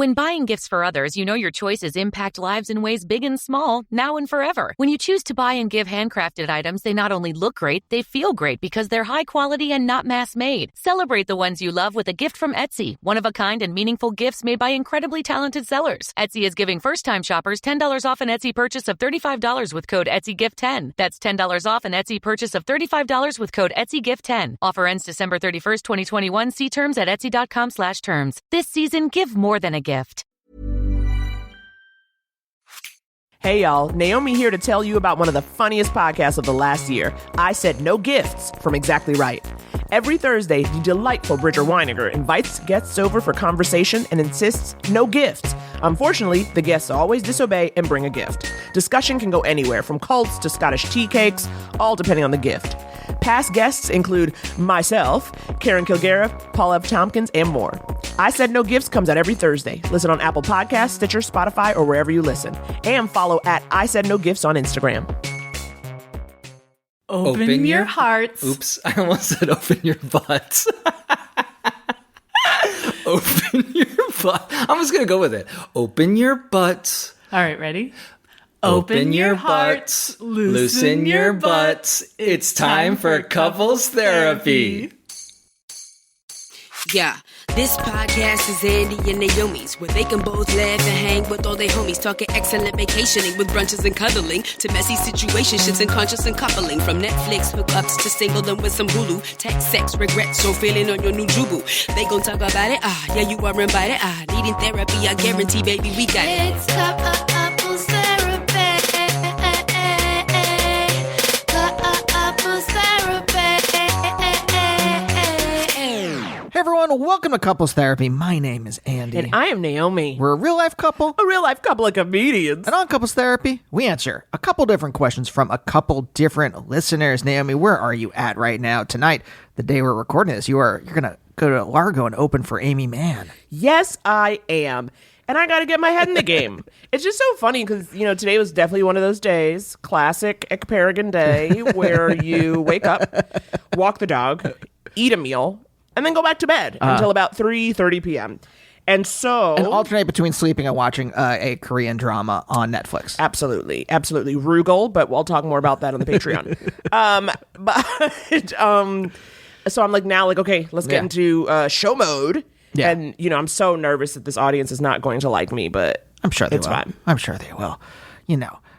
When buying gifts for others, you know your choices impact lives in ways big and small, now and forever. When you choose to buy and give handcrafted items, they not only look great, they feel great because they're high quality and not mass-made. Celebrate the ones you love with a gift from Etsy, one-of-a-kind and meaningful gifts made by incredibly talented sellers. Etsy is giving first-time shoppers $10 off an Etsy purchase of $35 with code ETSYGIFT10. That's $10 off an Etsy purchase of $35 with code ETSYGIFT10. Offer ends December 31st, 2021. See terms at etsy.com/terms. This season, give more than a gift. Hey y'all, Naomi here to tell you about one of the funniest podcasts of the last year. I Said No Gifts from Exactly Right. Every Thursday, the delightful Bridger Weiniger invites guests over for conversation and insists no gifts. Unfortunately, the guests always disobey and bring a gift. Discussion can go anywhere from cults to Scottish tea cakes, all depending on the gift. Past guests include myself, Karen Kilgariff, Paul F. Tompkins, and more. I Said No Gifts comes out every Thursday. Listen on Apple Podcasts, Stitcher, Spotify, or wherever you listen. And follow at I Said No Gifts on Instagram. Open your hearts. Oops, I almost said open your butts. Open your butt. I'm just going to go with it. Open your butts. All right, ready? Open your hearts, loosen your butts. It's time for couples therapy. Yeah, this podcast is Andy and Naomi's, where they can both laugh and hang with all their homies, talking excellent vacationing with brunches and cuddling, to messy situationships and conscious and coupling, from Netflix hookups to singledom with some Hulu, text, sex, regrets, or feeling on your new jubu. They gon' talk about it, yeah, you are invited, needing therapy, I guarantee, baby, we got it. It's couples therapy. Hey everyone, welcome to Couples Therapy. My name is Andy. And I am Naomi. We're a real-life couple. A real-life couple of comedians. And on Couples Therapy, we answer a couple different questions from a couple different listeners. Naomi, where are you at right now? Tonight, the day we're recording this, you're going to go to Largo and open for Amy Mann. Yes, I am. And I got to get my head in the game. It's just so funny because, today was definitely one of those days, classic Ekparagon day, where you wake up, walk the dog, eat a meal, and then go back to bed until about 3:30 p.m. And alternate between sleeping and watching a Korean drama on Netflix. Absolutely. Absolutely. Rugal, but we'll talk more about that on the Patreon. So I'm okay, let's get into show mode. Yeah. And, I'm so nervous that this audience is not going to like me, but I'm sure they will. Fine. I'm sure they will.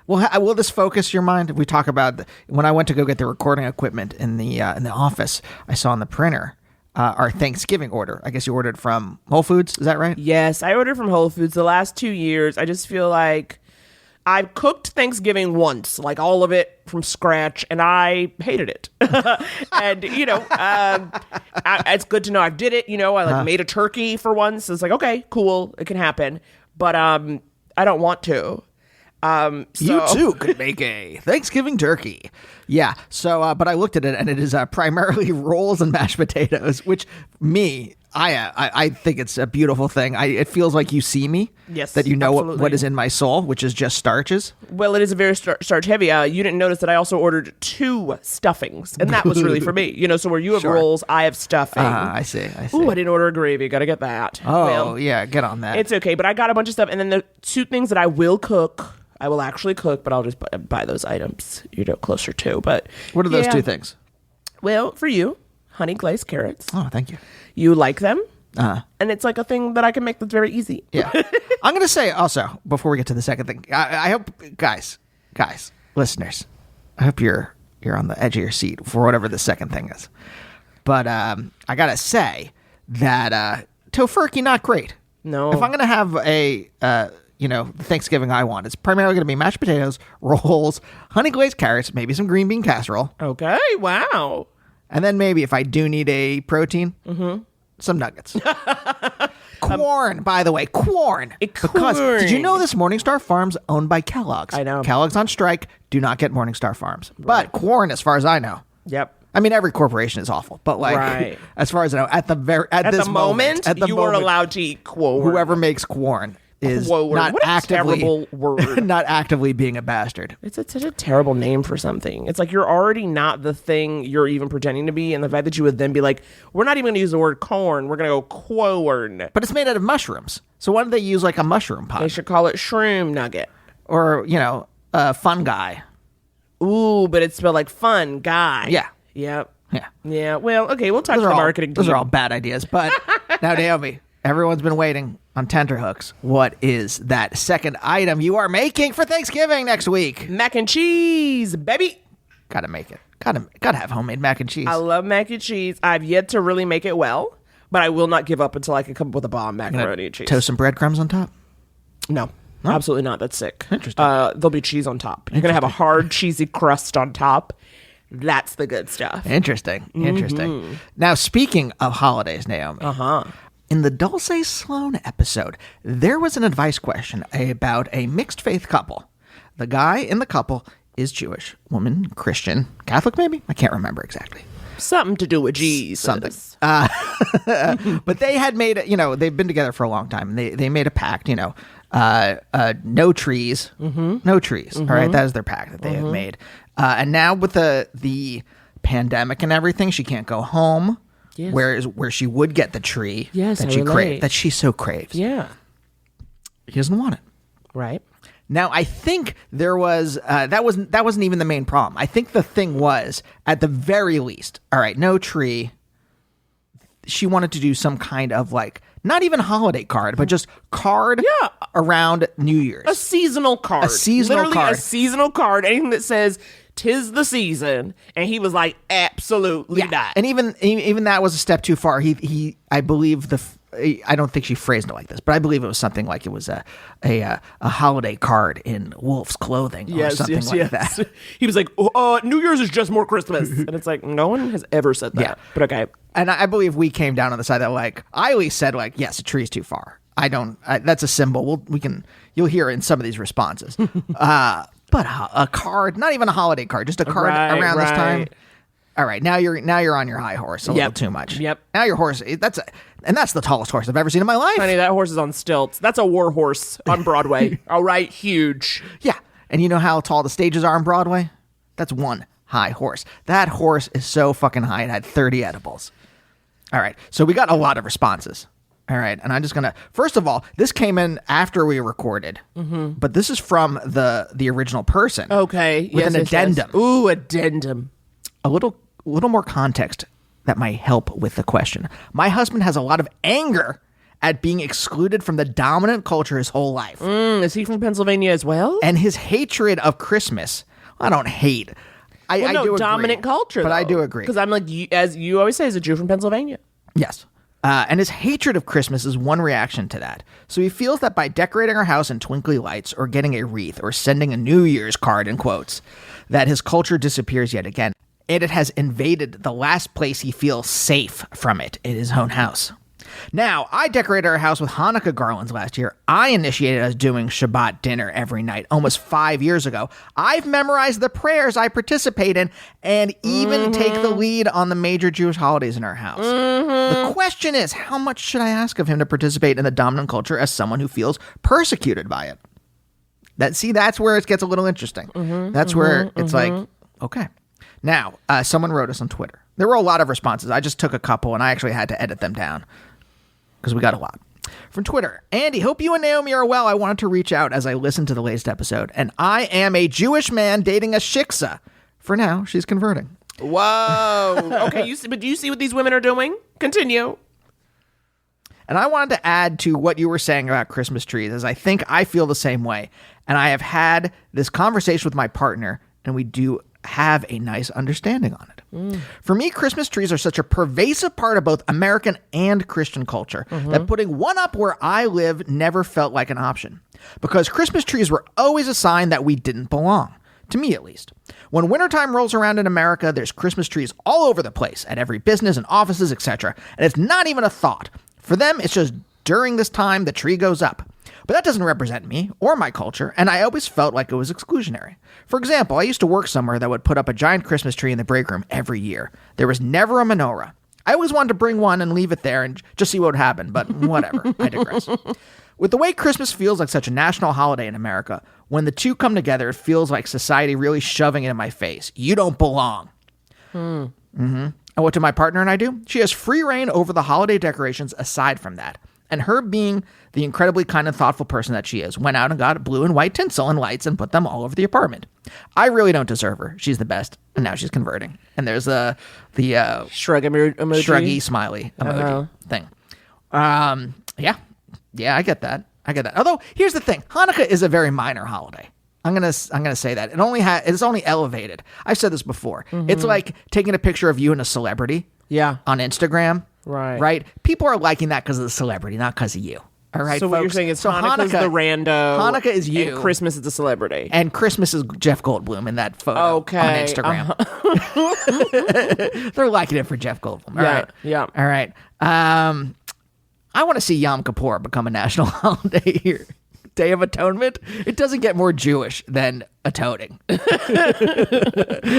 Will this focus your mind? We talk about when I went to go get the recording equipment in the office, I saw on the printer our Thanksgiving order. I guess you ordered from Whole Foods. Is that right? Yes, I ordered from Whole Foods the last 2 years. I just feel like I've cooked Thanksgiving once, like all of it from scratch, and I hated it. And, it's good to know I did it. I made a turkey for once. It's like, okay, cool. It can happen. But I don't want to. You too could make a Thanksgiving turkey. Yeah. So, but I looked at it and it is primarily rolls and mashed potatoes, which I think it's a beautiful thing. It feels like you see me. Yes. That you know what is in my soul, which is just starches. Well, it is a very starch heavy. You didn't notice that I also ordered 2 stuffings, and that was really for me. So where you have rolls, I have stuffing. I see. Ooh, I didn't order a gravy. Got to get that. Oh, well, yeah. Get on that. It's okay, but I got a bunch of stuff, and then the 2 things that I will cook. I will actually cook, but I'll just buy those items, closer to. But what are those 2 things? Well, for you, honey glazed carrots. Oh, thank you. You like them? And it's like a thing that I can make that's very easy. Yeah. I'm going to say also, before we get to the second thing, I hope, guys, listeners, I hope you're on the edge of your seat for whatever the second thing is. But I got to say that tofurkey, not great. No. If I'm going to have a... the Thanksgiving I want. It's primarily going to be mashed potatoes, rolls, honey glazed carrots, maybe some green bean casserole. Okay, wow. And then maybe if I do need a protein, some nuggets. Corn, by the way, corn. Because did you know this Morningstar Farms owned by Kellogg's? I know. Kellogg's on strike. Do not get Morningstar Farms. Right. But corn, as far as I know. Yep. I mean, every corporation is awful, but as far as I know, at this moment, you are allowed to eat corn. Whoever makes corn is Quoer. not What a actively terrible word. not actively being a bastard. It's such a terrible name for something. It's like you're already not the thing you're even pretending to be, and the fact that you would then be like, we're not even going to use the word corn, we're going to go quorn. But it's made out of mushrooms. So why don't they use like a mushroom pie? They should call it shroom nugget. Or, fun guy. Ooh, but it's spelled like fun guy. Yeah. Yep. Yeah. Yeah. Well, okay, we'll talk to the marketing Those team. are all bad ideas. But now, Naomi, everyone's been waiting on tenterhooks. What is that second item you are making for Thanksgiving next week? Mac and cheese, baby. Gotta make it. Gotta have homemade mac and cheese. I love mac and cheese. I've yet to really make it well, but I will not give up until I can come up with a bomb macaroni and cheese. Toast some breadcrumbs on top. No. Absolutely not. That's sick. Interesting. There'll be cheese on top. You're going to have a hard, cheesy crust on top. That's the good stuff. Interesting. Now, speaking of holidays, Naomi. In the Dulce Sloan episode, there was an advice question about a mixed faith couple. The guy in the couple is Jewish, woman, Christian, Catholic maybe? I can't remember exactly. Something to do with Jesus. Something. But they had made, they've been together for a long time. And they made a pact, no trees. No trees. All right. That is their pact that they have made. And now with the pandemic and everything, she can't go home. Yes. Where she would get the tree Yes, that I she relate. that she so craves. Yeah. He doesn't want it. Right. Now, I think there was that wasn't even the main problem. I think the thing was, at the very least, all right, no tree. She wanted to do some kind of not even holiday card, but just card around New Year's. A seasonal card. Literally a seasonal card. Anything that says, 'tis the season. And he was like, absolutely not. And even that was a step too far. He I believe I don't think she phrased it like this, but I believe it was something like it was a holiday card in wolf's clothing or something like that. He was like, New Year's is just more Christmas. And it's like, no one has ever said that. Yeah. But okay. And I believe we came down on the side that I at least said yes, a tree's too far. That's a symbol. You'll hear it in some of these responses. But a card, not even a holiday card, just a card around this time. All right, now you're on your high horse a little too much. Yep. Now your horse, that's the tallest horse I've ever seen in my life. Honey, that horse is on stilts. That's a war horse on Broadway. All right, huge. Yeah, and you know how tall the stages are on Broadway? That's one high horse. That horse is so fucking high. It had 30 edibles. All right, so we got a lot of responses. All right, and I'm just gonna first of all, this came in after we recorded, but this is from the original person. Okay, with an addendum. Yes. Ooh, addendum. A little more context that might help with the question. My husband has a lot of anger at being excluded from the dominant culture his whole life. Is he from Pennsylvania as well? And his hatred of Christmas. I don't hate. I do agree. Dominant culture, but though. I do agree. Because I'm like, as you always say, as a Jew from Pennsylvania. Yes. And his hatred of Christmas is one reaction to that. So he feels that by decorating our house in twinkly lights or getting a wreath or sending a New Year's card in quotes, that his culture disappears yet again. And it has invaded the last place he feels safe from it in his own house. Now, I decorated our house with Hanukkah garlands last year. I initiated us doing Shabbat dinner every night almost 5 years ago. I've memorized the prayers I participate in and even take the lead on the major Jewish holidays in our house. The question is, how much should I ask of him to participate in the dominant culture as someone who feels persecuted by it? That's where it gets a little interesting. That's where it's like, okay. Now, someone wrote us on Twitter. There were a lot of responses. I just took a couple, and I actually had to edit them down because we got a lot. From Twitter, Andy, hope you and Naomi are well. I wanted to reach out as I listened to the latest episode, and I am a Jewish man dating a shiksa. For now, she's converting. Whoa. Okay, but do you see what these women are doing? Continue. And I wanted to add to what you were saying about Christmas trees, as I think I feel the same way. And I have had this conversation with my partner, and we do have a nice understanding on it. For me, Christmas trees are such a pervasive part of both American and Christian culture that putting one up where I live never felt like an option. Because Christmas trees were always a sign that we didn't belong. To me, at least. When wintertime rolls around in America, there's Christmas trees all over the place, at every business and offices, etc. And it's not even a thought. For them, it's just during this time the tree goes up. But that doesn't represent me or my culture, and I always felt like it was exclusionary. For example, I used to work somewhere that would put up a giant Christmas tree in the break room every year. There was never a menorah. I always wanted to bring one and leave it there and just see what would happen, but whatever, I digress. With the way Christmas feels like such a national holiday in America, when the two come together, it feels like society really shoving it in my face. You don't belong. And what do my partner and I do? She has free reign over the holiday decorations aside from that. And her being the incredibly kind and thoughtful person that she is, went out and got blue and white tinsel and lights and put them all over the apartment. I really don't deserve her. She's the best. And now she's converting. And there's the Shrug emoji. shruggy smiley emoji thing. Yeah, I get that. Although here's the thing, Hanukkah is a very minor holiday. I'm gonna say that it's only elevated. I've said this before. It's like taking a picture of you and a celebrity. Yeah. On Instagram. Right. People are liking that because of the celebrity, not because of you. All right. So folks? what you're saying is Hanukkah's the rando. Hanukkah is you. And Christmas is the celebrity. And Christmas is Jeff Goldblum in that photo on Instagram. They're liking it for Jeff Goldblum. All right. Yeah. All right. I want to see Yom Kippur become a national holiday here. Day of Atonement. It doesn't get more Jewish than atoning.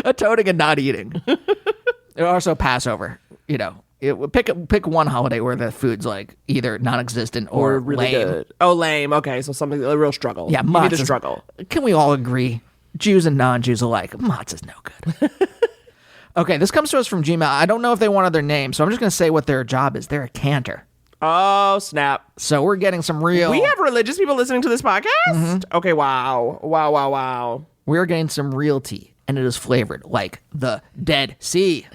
Atoning and not eating. Also Passover. Pick one holiday where the food's like either non-existent or really lame. good. Oh, lame. Okay, so something a real struggle. Yeah, you need to matzah's- struggle. Can we all agree? Jews and non-Jews alike. Matzah's no good. Okay, this comes to us from Gmail. I don't know if they wanted their name, so I'm just going to say what their job is. They're a cantor. Oh, snap. So we're getting some real... We have religious people listening to this podcast? Okay, wow. Wow. We're getting some real tea, and it is flavored like the Dead Sea.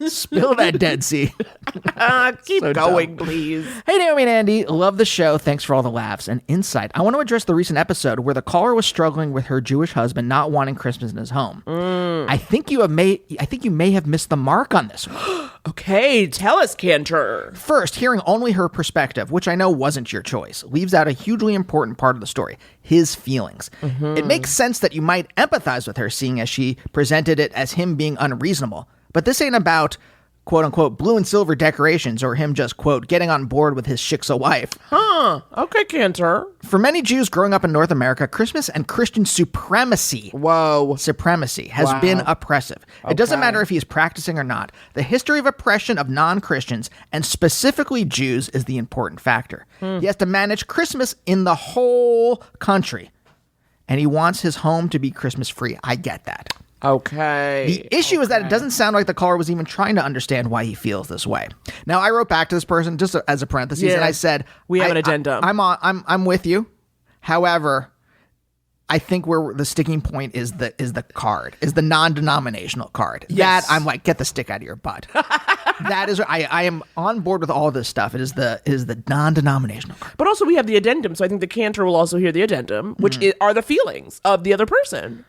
Spill that Dead Sea. Keep So going, dumb. please. Hey, Naomi and Andy. Love the show. Thanks for all the laughs and insight. I want to address the recent episode where the caller was struggling with her Jewish husband not wanting Christmas in his home. I think you may have missed the mark on this one. Okay, tell us, Cantor. First, hearing only her perspective, which I know wasn't your choice, leaves out a hugely important part of the story, his feelings. It makes sense that you might empathize with her, seeing as she presented it as him being unreasonable. But this ain't about, quote unquote, blue and silver decorations or him just, quote, getting on board with his shiksa wife. Okay, Cantor. For many Jews growing up in North America, Christmas and Christian supremacy has been oppressive. It doesn't matter if he's practicing or not. The history of oppression of non-Christians, and specifically Jews, is the important factor. He has to manage Christmas in the whole country. And he wants his home to be Christmas free. I get that. Okay. The issue is that it doesn't sound like the caller was even trying to understand why he feels this way. Now, I wrote back to this person just as a parenthesis, and I said, we have an addendum. I'm with you. However, I think where the sticking point is the non-denominational card. Yes. That I'm like, get the stick out of your butt. That is, I am on board with all this stuff. It is the non-denominational card. But also we have the addendum, so I think the Cantor will also hear the addendum, which are the feelings of the other person.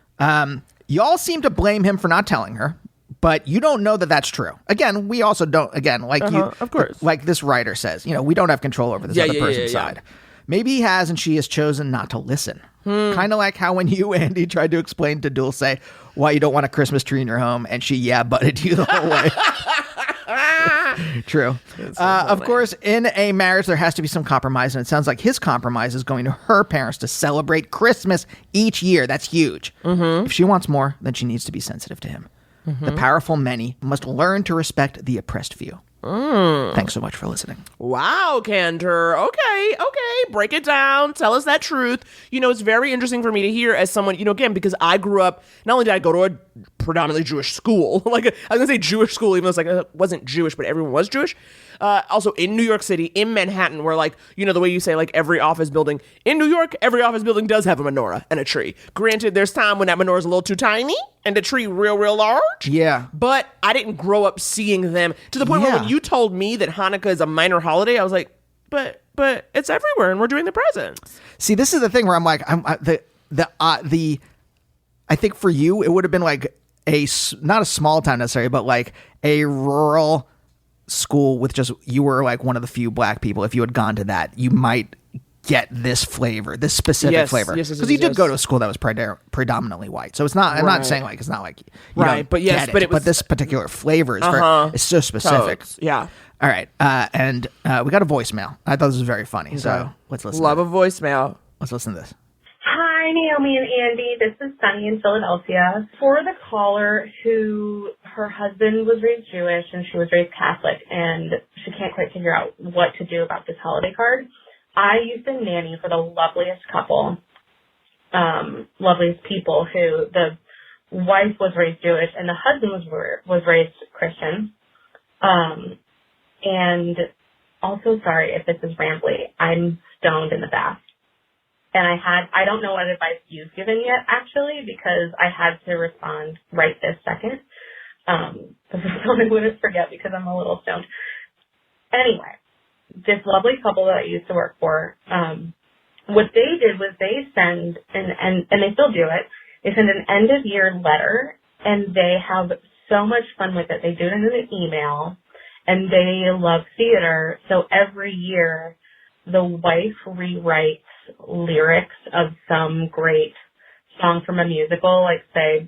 Y'all seem to blame him for not telling her, but you don't know that that's true. Again, we also don't, of course. Like this writer says, we don't have control over this other person's side. Maybe he has, and she has chosen not to listen. Kind of like how when you, Andy, tried to explain to Dulce why you don't want a Christmas tree in your home, and she butted you the whole way. True. Of course, in a marriage, there has to be some compromise, and it sounds like his compromise is going to her parents to celebrate Christmas each year. That's huge. If she wants more, then she needs to be sensitive to him. The powerful many must learn to respect the oppressed few. Thanks so much for listening. Wow, Cantor. Okay. Break it down. Tell us that truth. It's very interesting for me to hear as someone, again, because I grew up, not only did I go to a predominantly Jewish school, I was going to say Jewish school, even though it wasn't Jewish, but everyone was Jewish. Also in New York City, in Manhattan, where the way you say every office building in New York, every office building does have a menorah and a tree. Granted, there's time when that menorah is a little too tiny and the tree real large. Yeah. But I didn't grow up seeing them to the point where when you told me that Hanukkah is a minor holiday, I was like, but it's everywhere and we're doing the presents. See, this is the thing where I'm like, I think for you, it would have been like not a small town necessarily, but like a rural school with just, you were like one of the few black people. If you had gone to that, you might get this flavor, this specific flavor. Because you did go to a school that was predominantly white. So it's not, I'm not saying it's not like you don't but yes, get but it, it was, but this particular flavor is it's so specific. Totes. Yeah. All right. And we got a voicemail. I thought this was very funny. So let's listen. Love a voicemail. Let's listen to this. Hi, Naomi and Andy. This is Sunny in Philadelphia. For the caller who her husband was raised Jewish and she was raised Catholic and she can't quite figure out what to do about this holiday card, I used to nanny for the loveliest couple, loveliest people who the wife was raised Jewish and the husband was raised Christian. And also, sorry if this is rambly, I'm stoned in the bath. And I don't know what advice you've given yet, actually, because I had to respond right this second. This is something I wouldn't forget because I'm a little stoned. Anyway, this lovely couple that I used to work for, what they did was they send, and they still do it, they send an end-of-year letter, and they have so much fun with it. They do it in an email, and they love theater, so every year the wife rewrites lyrics of some great song from a musical, like, say,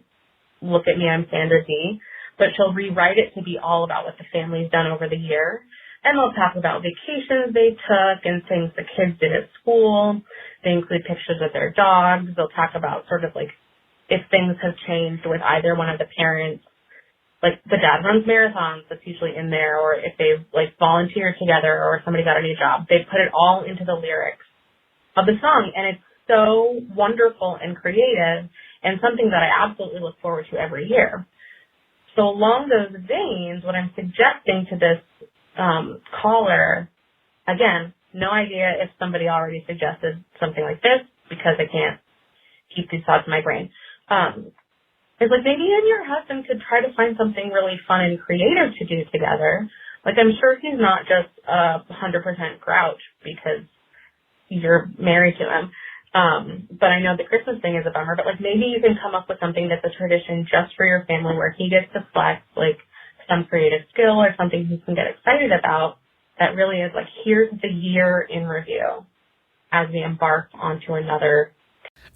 Look at Me, I'm Sandra Dee, but she'll rewrite it to be all about what the family's done over the year. And they'll talk about vacations they took and things the kids did at school. They include pictures of their dogs. They'll talk about sort of like if things have changed with either one of the parents. Like the dad runs marathons, that's usually in there, or if they've like volunteered together or somebody got a new job. They put it all into the lyrics of the song, and it's so wonderful and creative and something that I absolutely look forward to every year. So along those veins, what I'm suggesting to this caller, again, no idea if somebody already suggested something like this because I can't keep these thoughts in my brain, is like maybe you and your husband could try to find something really fun and creative to do together. Like I'm sure he's not just 100% grouch because you're married to him. But I know the Christmas thing is a bummer, but like maybe you can come up with something that's a tradition just for your family where he gets to flex like some creative skill or something he can get excited about that really is like, here's the year in review as we embark onto another.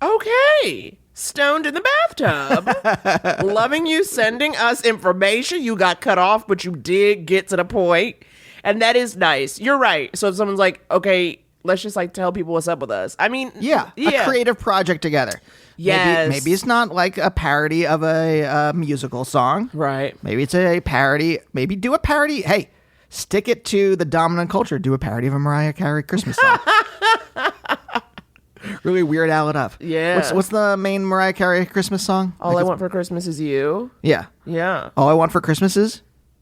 Okay. Stoned in the bathtub. Loving you sending us information. You got cut off, but you did get to the point. And that is nice. You're right. So if someone's like, okay, let's just like tell people what's up with us. I mean, yeah. A creative project together. Yes. Maybe it's not like a parody of a musical song. Right. Maybe it's a parody. Maybe do a parody. Hey, stick it to the dominant culture. Do a parody of a Mariah Carey Christmas song. Really Weird Al it up. Yeah. What's the main Mariah Carey Christmas song? All I Want for Christmas Is You. Yeah. Yeah. All I Want for Christmas Is?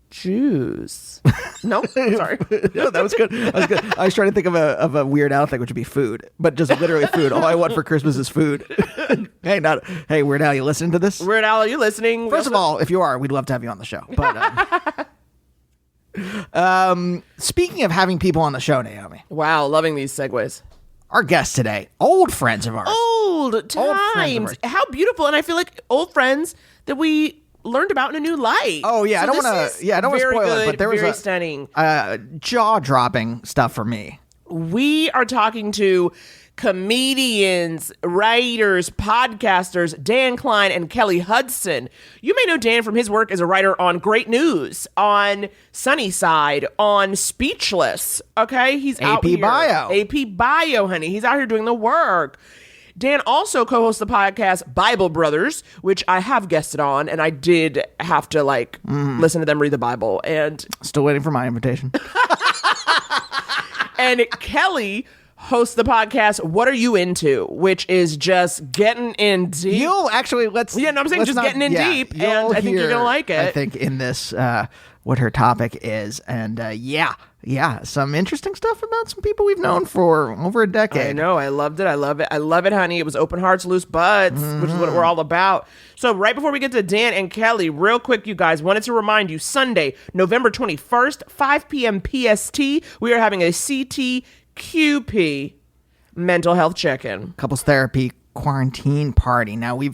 Juice. No, sorry. No, that was good. I was trying to think of a Weird Al thing, which would be food, but just literally food. All I want for Christmas is food. Hey, Weird Al, you listening to this? Weird Al, are you listening? First of all, if you are, we'd love to have you on the show. But speaking of having people on the show, Naomi. Wow, loving these segues. Our guest today, old friends of ours. Old times. How beautiful. And I feel like old friends that we learned about in a new light. Oh yeah, so I don't want to spoil it, but there was very stunning, jaw-dropping stuff for me. We are talking to comedians, writers, podcasters, Dan Klein and Kelly Hudson. You may know Dan from his work as a writer on Great News, on Sunnyside, on Speechless. Okay, he's out here. AP Bio, honey. He's out here doing the work. Dan also co-hosts the podcast Bible Brothers, which I have guested on, and I did have to listen to them read the Bible. And still waiting for my invitation. And Kelly hosts the podcast What Are You Into, which is just getting in deep. You'll actually getting in deep, and I think you're gonna like it. I think in this what her topic is, and some interesting stuff about some people we've known for over a decade. I know, I loved it. I love it, honey. It was open hearts, loose butts, which is what we're all about. So right before we get to Dan and Kelly, real quick, you guys, wanted to remind you, Sunday, November 21st, 5 p.m. PST, we are having a CTQP mental health check-in. Couples therapy quarantine party. Now, we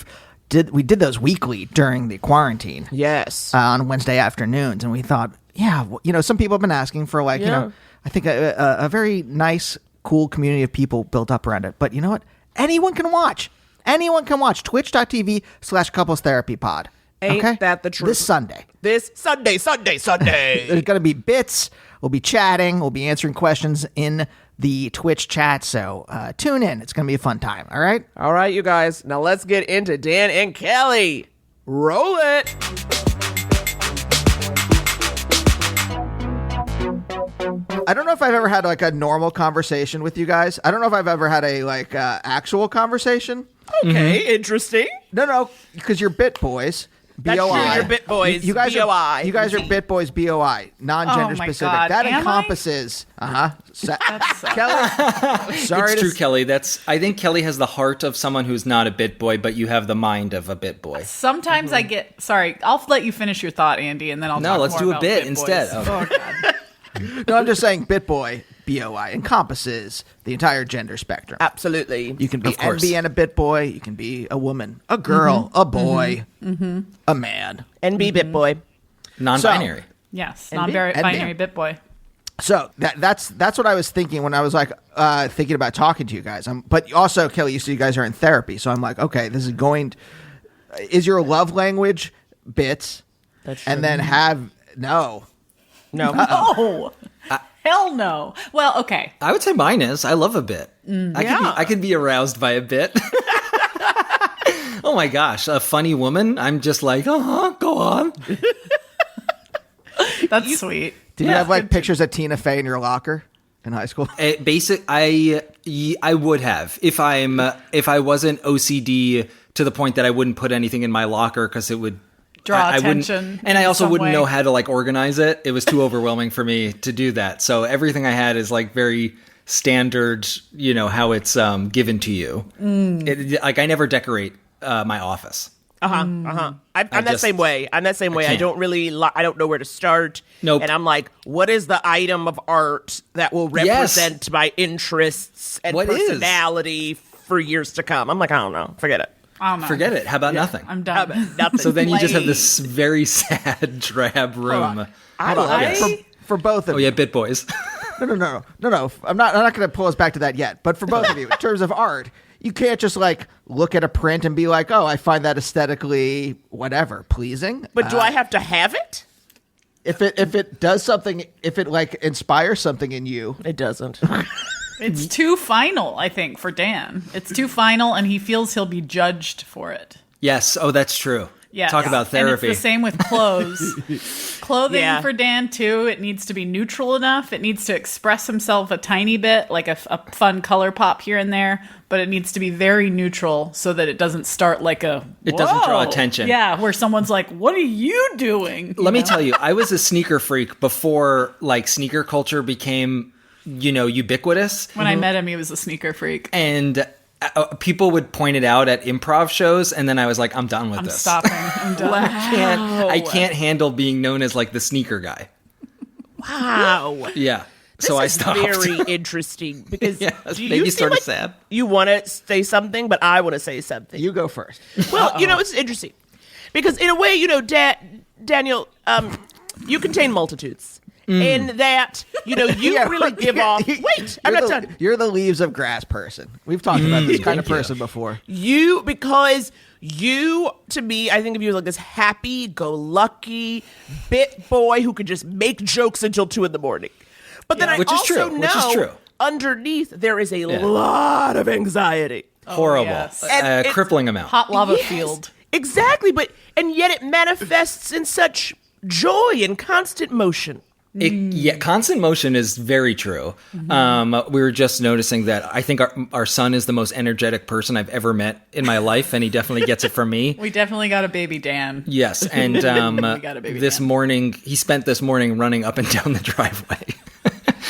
did those weekly during the quarantine. Yes. On Wednesday afternoons, and we thought, some people have been asking for I think a very nice, cool community of people built up around it. But you know what? Anyone can watch. Twitch.tv/couplestherapypod. Ain't that the truth? This Sunday. There's going to be bits. We'll be chatting. We'll be answering questions in the Twitch chat. So tune in. It's going to be a fun time. All right? All right, you guys. Now let's get into Dan and Kelly. Roll it. I don't know if I've ever had like a normal conversation with you guys. I don't know if I've ever had a like actual conversation. Okay, interesting. No, because you're bit boys. That's BOI. true, you're bit boys. You guys BOI. Are, you guys are bit boys. BOI. Non-gender Oh my specific. God. That Am I? encompasses. Kelly. Sorry, It's to true, Kelly. I think Kelly has the heart of someone who's not a bit boy, but you have the mind of a bit boy. Sometimes I get sorry. I'll let you finish your thought, Andy, and then I'll No, talk let's more do a about bit boys. instead. Oh God. No, I'm just saying, bit boy. BOI encompasses the entire gender spectrum. Absolutely. You can be Of course. NB and a bit boy. You can be a woman, a girl, a boy, a man. NB bit boy. Non-binary. Yes, NB? non-binary bit boy. So that's what I was thinking when I was like thinking about talking to you guys. But also, Kelly, you see, you guys are in therapy, so I'm like, okay, this is going. Is your love language bits? That's true. And then no. Oh, hell no. Well, okay. I would say mine is. I love a bit. I could be aroused by a bit. Oh my gosh, a funny woman. I'm just like, go on. That's sweet. Did you have like pictures of Tina Fey in your locker in high school? I would have if I wasn't OCD to the point that I wouldn't put anything in my locker because it would Draw wouldn't- attention and I in also some wouldn't way. know how to like organize it. It was too overwhelming for me to do that. So everything I had is like very standard, how it's given to you. Like I never decorate my office. I'm that just- same way. I'm that same way. I can't. don't really. I don't know where to start. Nope. And I'm like, what is the item of art that will represent my interests and What is? personality for years to come? I'm like, I don't know. Forget it. I don't know. Forget it. How about nothing? I'm done. Nothing. So then you just have this very sad, drab room. Hold on. Yes. For both of Oh you. yeah, bit boys. No. I'm not going to pull us back to that yet. But for both of you, in terms of art, you can't just like look at a print and be like, oh, I find that aesthetically whatever pleasing. But do I have to have it? If it does something, if it like inspires something in you, It doesn't. It's too final, I think, for Dan. It's too final, and he feels he'll be judged for it. Yes. Oh, that's true. Yeah. Talk about therapy. And it's the same with clothes. Clothing Yeah. for Dan, too, it needs to be neutral enough. It needs to express himself a tiny bit, like a fun color pop here and there, but it needs to be very neutral so that it doesn't start like a, It doesn't draw "Whoa." attention. Yeah, where someone's like, what are you doing? Let me tell you, I was a sneaker freak before like sneaker culture became, ubiquitous. When I met him, he was a sneaker freak. And people would point it out at improv shows, and then I was like, I'm done with I'm this. stopping. I'm done. I can't handle being known as like the sneaker guy. Wow. Yeah. So I This is stopped. Very interesting because Yeah, it's do made you me seem sort of like sad. You want to say something, but I want to say something. you go first. Well, it's interesting because in a way, Daniel, you contain multitudes. In that, you Yeah, really give off. Wait, I'm not done. You're the leaves of grass person. We've talked about this kind of person before. Because you, to me, I think of you as like this happy-go-lucky bit boy who could just make jokes until 2 a.m. But then I Which is also true, know which is true. underneath there is a lot of anxiety. Horrible. yes. And it's Crippling amount. Hot lava Yes, field. Exactly, and yet it manifests in such joy and constant motion. Yeah, constant motion is very true. We were just noticing that I think our son is the most energetic person I've ever met in my life, and he definitely gets it from me. We definitely got a baby Dan. Yes, and got a baby this Dan. morning, he spent this morning running up and down the driveway.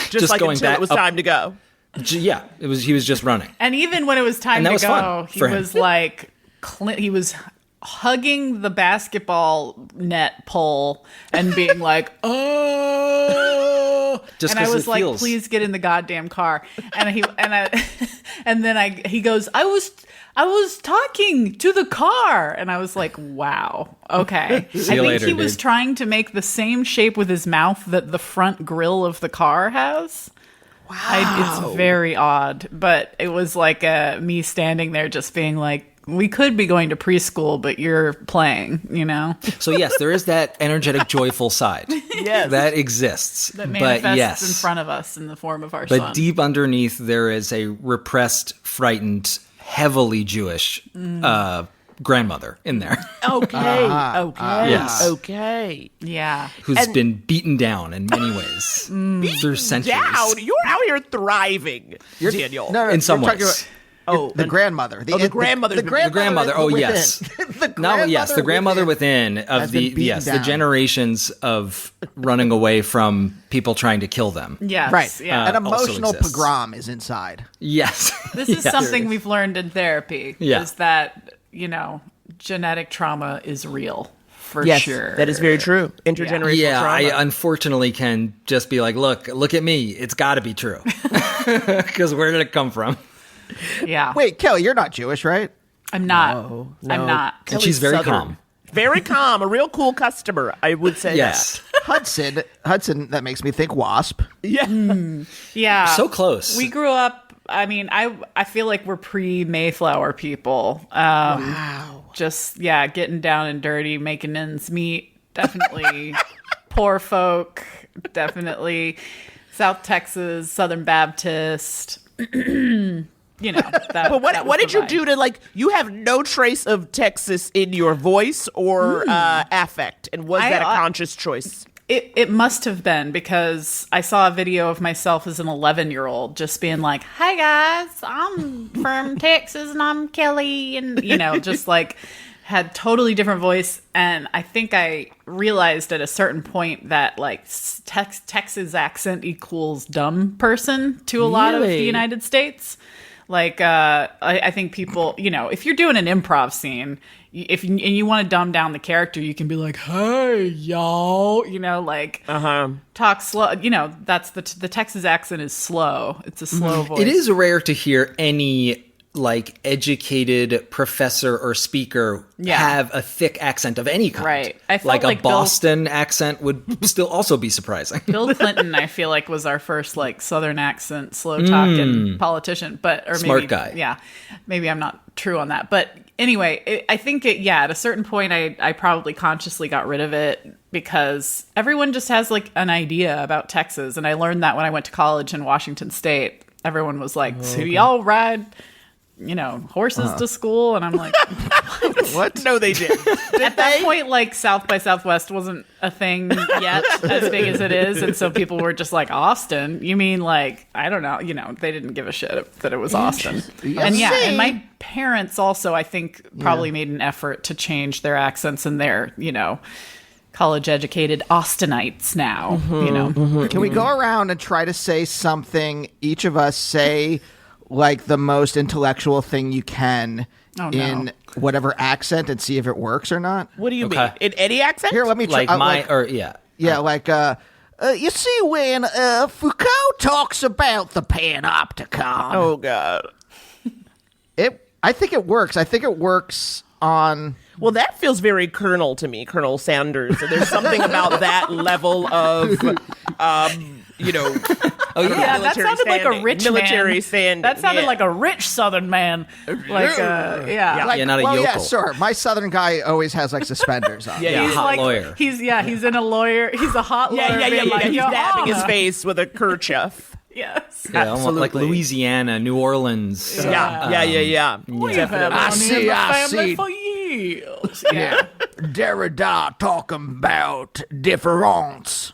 Just like going until back it was up- time to go. Yeah, he was just running. And even when it was time And that to was go, fun he for him. was like, he was hugging the basketball net pole and being like, oh, Just and I 'cause was it like, feels- please get in the goddamn car. And he goes, I was talking to the car, and I was like, wow, okay. I you think later, he was dude. trying to make the same shape with his mouth that the front grill of the car has. It's very odd, but it was like me standing there just being like, we could be going to preschool, but you're playing, So yes, there is that energetic, joyful side. Yes. That exists. that but manifests yes, in front of us in the form of our but son. deep underneath there is a repressed, frightened, heavily Jewish grandmother in there. Okay. Yes. Okay. Yeah. Who's been beaten down in many ways through centuries. Down. You're out here thriving, Daniel. No, In some you're talking ways. about the grandmother. the grandmother. The grandmother. Oh, within. yes. The grandmother within of has been beaten the down. generations of running away from people trying to kill them. Yes. Right. Yeah. An also emotional exists. pogrom is inside. Yes. This is something we've learned in therapy. Yeah. Is that, genetic trauma is real. For Yes, sure. that is very true. Intergenerational Yeah, trauma. I unfortunately can just be like, look at me. It's got to be true. Because where did it come from? Yeah. Wait, Kelly, you're not Jewish, right? I'm not. No. I'm not. And she's very Southern. calm. Very calm. A real cool customer, I would say. Yes. Hudson, that makes me think wasp. That. Yeah. Yeah. So close. We grew up. I mean, I feel like we're pre-Mayflower people. Wow. Just getting down and dirty, making ends meet. Definitely poor folk. Definitely South Texas, Southern Baptist. That. But what was did the you vibe. do to, like, you have no trace of Texas in your voice or affect, and was that a conscious choice? It must have been, because I saw a video of myself as an 11-year-old just being like, "Hey guys, I'm from Texas and I'm Kelly," and just like had totally different voice. And I think I realized at a certain point that like Texas accent equals dumb person to a lot of the Really? United States. Like, I think people, if you're doing an improv scene, and you want to dumb down the character, you can be like, "Hey, y'all," talk slow. That's the Texas accent is slow. It's a slow voice. It is rare to hear any like educated professor or speaker have a thick accent of any kind. Right. I felt like a like Boston accent would still also be surprising. Bill Clinton, I feel like, was our first like Southern accent, slow talking politician, Smart maybe, guy. Yeah, maybe I'm not true on that, but anyway, I think at a certain point, I probably consciously got rid of it because everyone just has like an idea about Texas, and I learned that when I went to college in Washington State. Everyone was like, "So y'all ride, horses to school?" And I'm like, What? No, they didn't. at that point, like South by Southwest wasn't a thing yet, as big as it is, and so people were just like, "Austin? You mean like I don't know?" They didn't give a shit that it was Austin. And and my parents also, I think, probably made an effort to change their accents, and they're college-educated Austinites now. Can we go around and try to say something? Each of us say like the most intellectual thing you can in whatever accent and see if it works or not. What do you Okay. mean? In any accent? Here, let me try. You see, when Foucault talks about the panopticon, Oh, God. I think it works. I think it works on. Well, that feels very Colonel to me, Colonel Sanders. So there's something about that level of, Yeah, that sounded like a rich military man. standing. That sounded Yeah. like a rich Southern man. Like, Yeah, not a well, yokel. yeah, sure. My Southern guy always has like suspenders on. Yeah, he's hot like, lawyer. He's in a lawyer. He's a hot lawyer. Yeah. being like, He's "Your dabbing his Honor." face with a kerchief. Yes. Yeah, almost like Absolutely. Louisiana, New Orleans. Yeah. We've had I money in see, the I family see. for years. Yeah. Derrida talking about difference.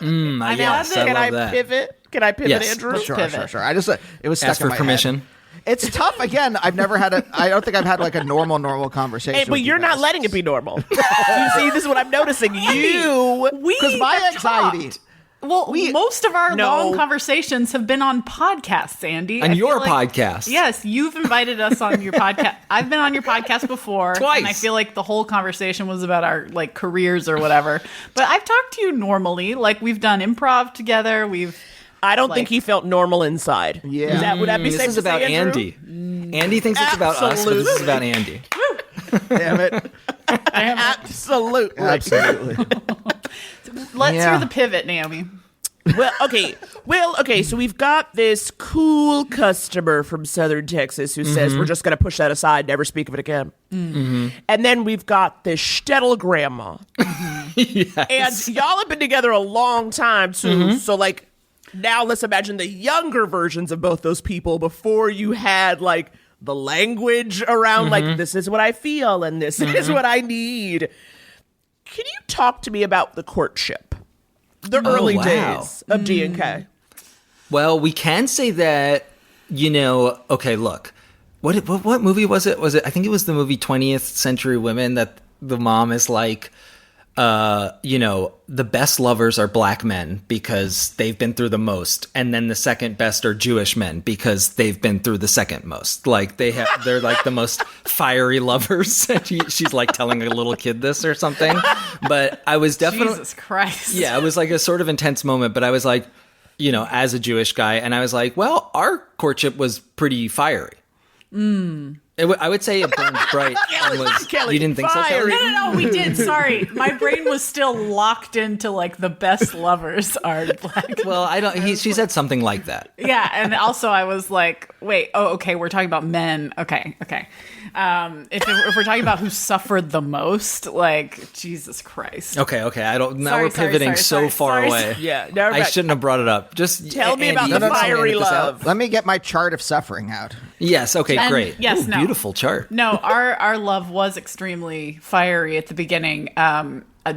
Yes, I Can I love that. pivot? Can I pivot, Yes. Andrew? Sure. I just it was stuck Ask in for my permission. head. It's tough. Again, I've never had I don't think I've had like a normal conversation. Hey, but with you you're not guys. letting it be normal. You see, this is what I'm noticing. Because my have anxiety. talked. Well, most of our No. long conversations have been on podcasts, Andy. On I feel your like- podcast. Yes, you've invited us on your podcast. I've been on your podcast before. Twice. And I feel like the whole conversation was about our like careers or whatever. But I've talked to you normally. Like we've done improv together. I don't think he felt normal inside. Yeah. Would that be This safe is to say, about Andrew? Andy. Andy thinks it's about us, but this is about Andy. Damn it. Absolutely. Let's Yeah. hear the pivot, Naomi. Well, okay. So we've got this cool customer from Southern Texas who says we're just going to push that aside, never speak of it again. And then we've got this shtetl grandma, and y'all have been together a long time too. So like, now let's imagine the younger versions of both those people before you had like the language around like, this is what I feel and this is what I need. Can you talk to me about the courtship? The early days of D&K. Well, we can say that, okay, look. What movie was it? I think it was the movie 20th Century Women that the mom is like, the best lovers are black men because they've been through the most, and then the second best are Jewish men because they've been through the second most. Like they're like the most fiery lovers. She's like telling a little kid this or something. But I was definitely Jesus Christ. Yeah, it was like a sort of intense moment. But I was like, as a Jewish guy, and I was like, well, our courtship was pretty fiery. I would say it burned bright. Kelly, you didn't think so, Kelly? No, we did. Sorry. My brain was still locked into like the best lovers are black. Well, she said something like that. Yeah, and also I was like, wait, okay, we're talking about men. Okay. If we're talking about who suffered the most, like, Jesus Christ. Okay. We're pivoting so far away. Yeah, I shouldn't have brought it up. Just tell me about the fiery love. Let me get my chart of suffering out. Yes. Okay. Great. Yes. Ooh, beautiful chart. No, our love was extremely fiery at the beginning.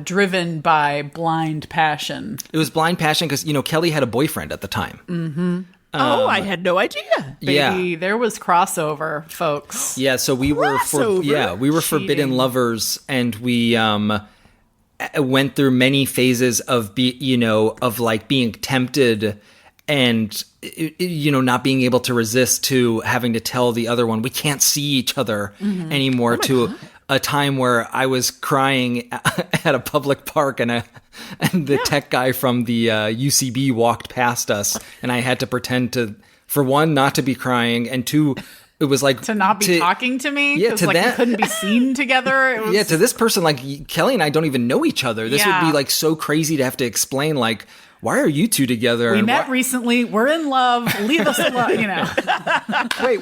Driven by blind passion. It was blind passion because Kelly had a boyfriend at the time. Mm-hmm. I had no idea. Baby, there was crossover, folks. Yeah, so we were forbidden lovers, and we went through many phases of being tempted and not being able to resist to having to tell the other one we can't see each other anymore. God. A time where I was crying at a public park and the tech guy from the UCB walked past us, and I had to pretend to, for one, not to be crying, and two, it was like to not be talking to me. Yeah, to like that, we couldn't be seen together. It was... Yeah, to this person, like Kelly and I don't even know each other. This would be like so crazy to have to explain, like, why are you two together? We met recently. We're in love. Leave us alone.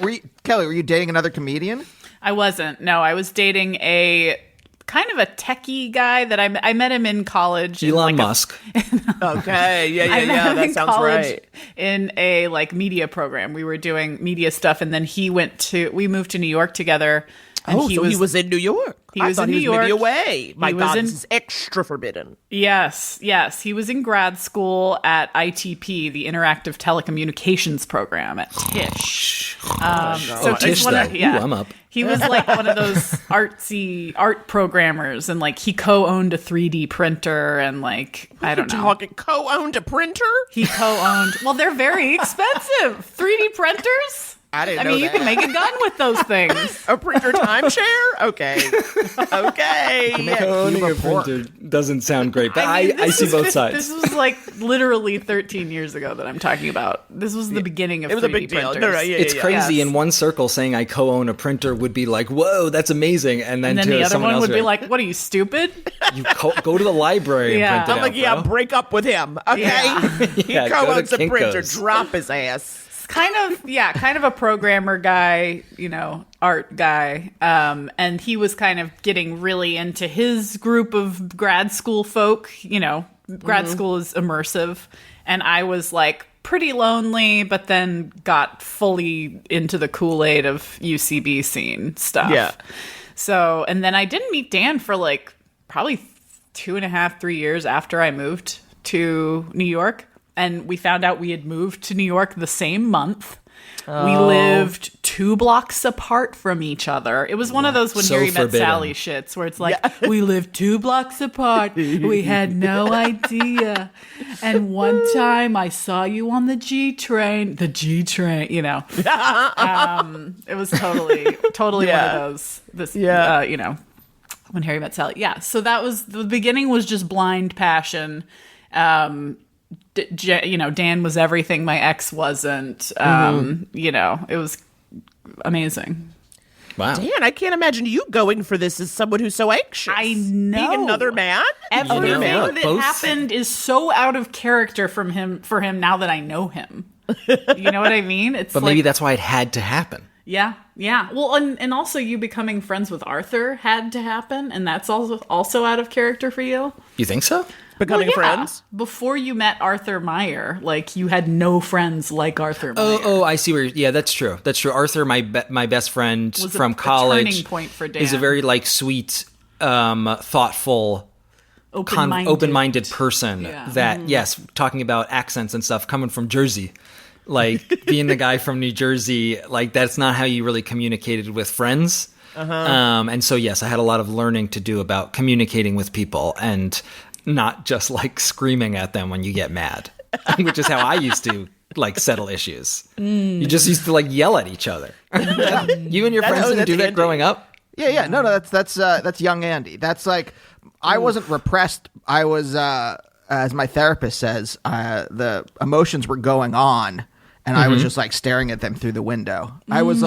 Wait, Kelly, were you dating another comedian? I wasn't. No, I was dating a kind of a techie guy that I met him in college. Elon Musk. Okay, yeah. That sounds right. In a like media program, we were doing media stuff, and then we moved to New York together. And he was in New York. He was in New York. Maybe away. My God, this is extra forbidden. Yes. He was in grad school at ITP, the Interactive Telecommunications Program at Tisch. Tisch, though. Ooh, I'm up. He was like one of those artsy art programmers, and like he co-owned a 3D printer, and like I don't know. Co-owned a printer? He co-owned. Well, they're very expensive. 3D printers. I didn't know you can make a gun with those things. A printer timeshare? Okay. Owning a printer doesn't sound great, but I see both sides. This was like literally 13 years ago that I'm talking about. This was the beginning of 3D It was a big printers. deal. It's crazy. Yes. In one circle, saying I co-own a printer would be like, whoa, that's amazing. And then the other one would be like, what are you, stupid? You go to the library and print it out, bro. Break up with him. Okay? He co-owns a printer. Drop his ass. Kind of a programmer guy, art guy. And he was kind of getting really into his group of grad school folk. Grad school is immersive. And I was like pretty lonely, but then got fully into the Kool-Aid of UCB scene stuff. Yeah. So, and then I didn't meet Dan for like probably 2.5, 3 years after I moved to New York. And we found out we had moved to New York the same month. Oh. We lived 2 blocks apart from each other. It was one of those When Harry Met Sally shits where it's like, we lived 2 blocks apart. We had no idea. And one time I saw you on the G train. The G train, It was totally one of those. When Harry Met Sally. Yeah. So that was, the beginning was just blind passion. Dan was everything my ex wasn't. It was amazing. Wow. Dan, I can't imagine you going for this as someone who's so anxious. I know. Being another man? Everything that happened is so out of character for him now that I know him. You know what I mean? It's but maybe that's why it had to happen. Yeah. Well, and also you becoming friends with Arthur had to happen, and that's also out of character for you. You think so? becoming friends. Before you met Arthur Meyer, like you had no friends like Arthur Meyer. Oh, I see where. Yeah, that's true. That's true. Arthur, my best friend Was from a college, turning point for Dan. is a very like sweet, thoughtful, open-minded person. Yeah. That yes, talking about accents and stuff, coming from Jersey, like being the guy from New Jersey, like that's not how you really communicated with friends. And so yes, I had a lot of learning to do about communicating with people and not just like screaming at them when you get mad, which is how I used to like settle issues. You just used to like yell at each other. You and your friends didn't do that growing up? Yeah. No, that's young Andy. That's like, I wasn't repressed. I was, as my therapist says, the emotions were going on, and I was just like staring at them through the window. I was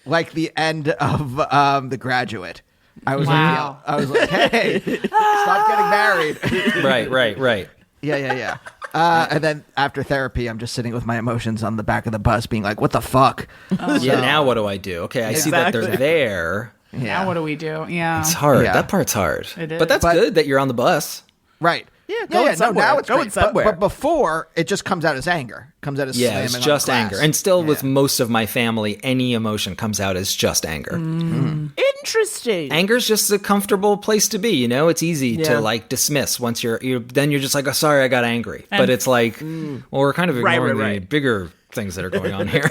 like the end of The Graduate. I was like, hey, stop getting married. Right. Yeah. And then after therapy, I'm just sitting with my emotions on the back of the bus being like, what the fuck? Yeah, now what do I do? Okay, I see that they're there. Yeah. Now what do we do? Yeah. It's hard. Yeah. That part's hard. It is. But that's good that you're on the bus. Right. Yeah, No, now it's going great. somewhere. But before, it just comes out as anger. Comes out as Yeah, slamming it's on just glass. anger. And still with most of my family, any emotion comes out as just anger. Interesting. Anger's just a comfortable place to be, you know? It's easy to like dismiss once you're then you're just like, oh, sorry, I got angry. But it's like, well, we're kind of ignoring the bigger things that are going on here.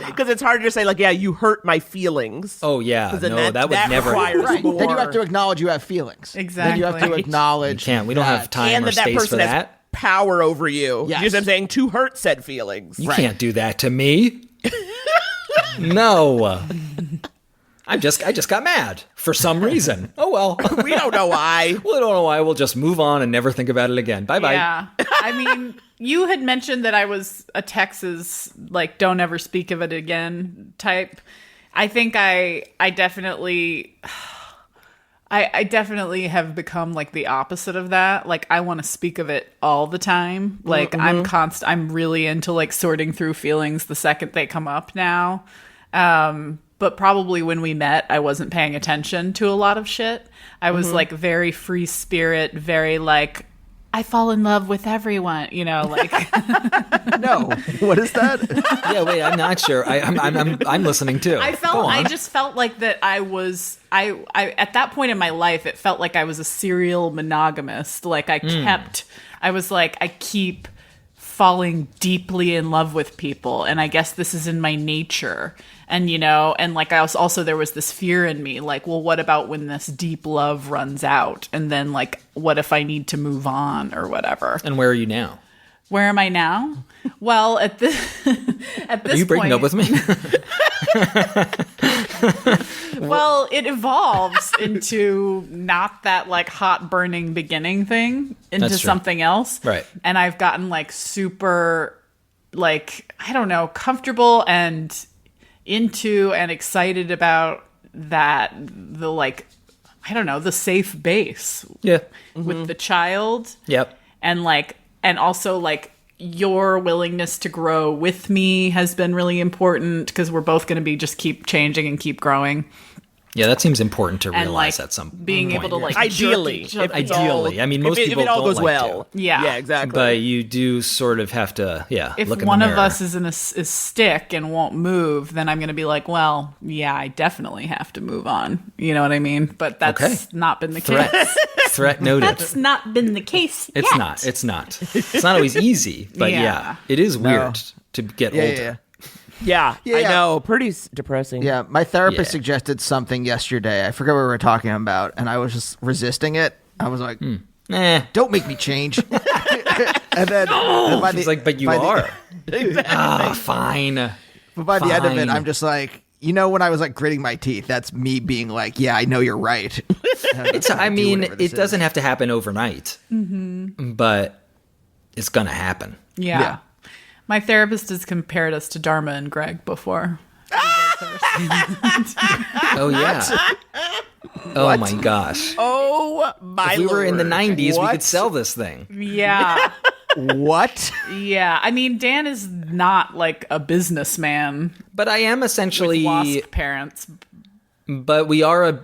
Because it's harder to say, like, yeah, you hurt my feelings. Oh, yeah. No, that would never requires Right. more. Then you have to acknowledge you have feelings. Exactly. Then you have to acknowledge. You can't. We don't have time and or that space person for has that. power over you. Yes. You know what I'm saying? To hurt said feelings. You can't do that to me. No. I just got mad for some reason. Oh, well. We don't know why. We don't know why. We'll just move on and never think about it again. Bye-bye. Yeah. I mean, you had mentioned that I was a Texas, like, don't ever speak of it again type. I think I definitely... I definitely have become like the opposite of that. Like I want to speak of it all the time. Like I'm really into like sorting through feelings the second they come up now. But probably when we met, I wasn't paying attention to a lot of shit. I was like very free spirit, very like, I fall in love with everyone, you know, like. No, what is that? Yeah, wait, I'm not sure. I'm listening too. I just felt like that I was, I at that point in my life, it felt like I was a serial monogamist. Like I was like, I keep falling deeply in love with people. And I guess this is in my nature. And, you know, and like I was also, there was this fear in me, like, well, what about when this deep love runs out? And then like, what if I need to move on or whatever? And where are you now? Where am I now? Well, at this Are you breaking up with me? Well, it evolves into not that like hot burning beginning thing into That's true. something else. Right. And I've gotten like super like, I don't know, comfortable and into and excited about that, the like, I don't know, the safe base. Yeah. With the child. Yep. And like, and also like your willingness to grow with me has been really important because we're both going to be just keep changing and keep growing. Yeah, that seems important to And realize like at some being point. able to like Ideally. jerk each other- If it's all- Ideally. I mean, most people if it all don't goes like well. to. Yeah, exactly. But you do sort of have to, if look in one the of mirror. us is stick and won't move, then I'm going to be like, well, yeah, I definitely have to move on. You know what I mean? But that's Okay. not been the Threat. case. Threat noted. That's not been the case It's yet. not. It's not. It's not always easy, but Yeah. it is weird to get older. Yeah. Yeah, Yeah. I know. Pretty depressing. Yeah, my therapist Yeah. suggested something yesterday. I forget what we were talking about, and I was just resisting it. I was like, don't make me change. And then by She's like, but you are. Fine. But by the end of it, Fine. I'm just like, you know, when I was like gritting my teeth, that's me being like, yeah, I know you're right. I mean, it doesn't have to happen overnight, but it's going to happen. Yeah. Yeah. My therapist has compared us to Dharma and Greg before. Oh, yeah. Oh, my gosh. Oh, my If we were in the Lord. 90s, we What? could sell this thing. Yeah. What? Yeah. I mean, Dan is not like a businessman But I am essentially... with lost parents. But we are a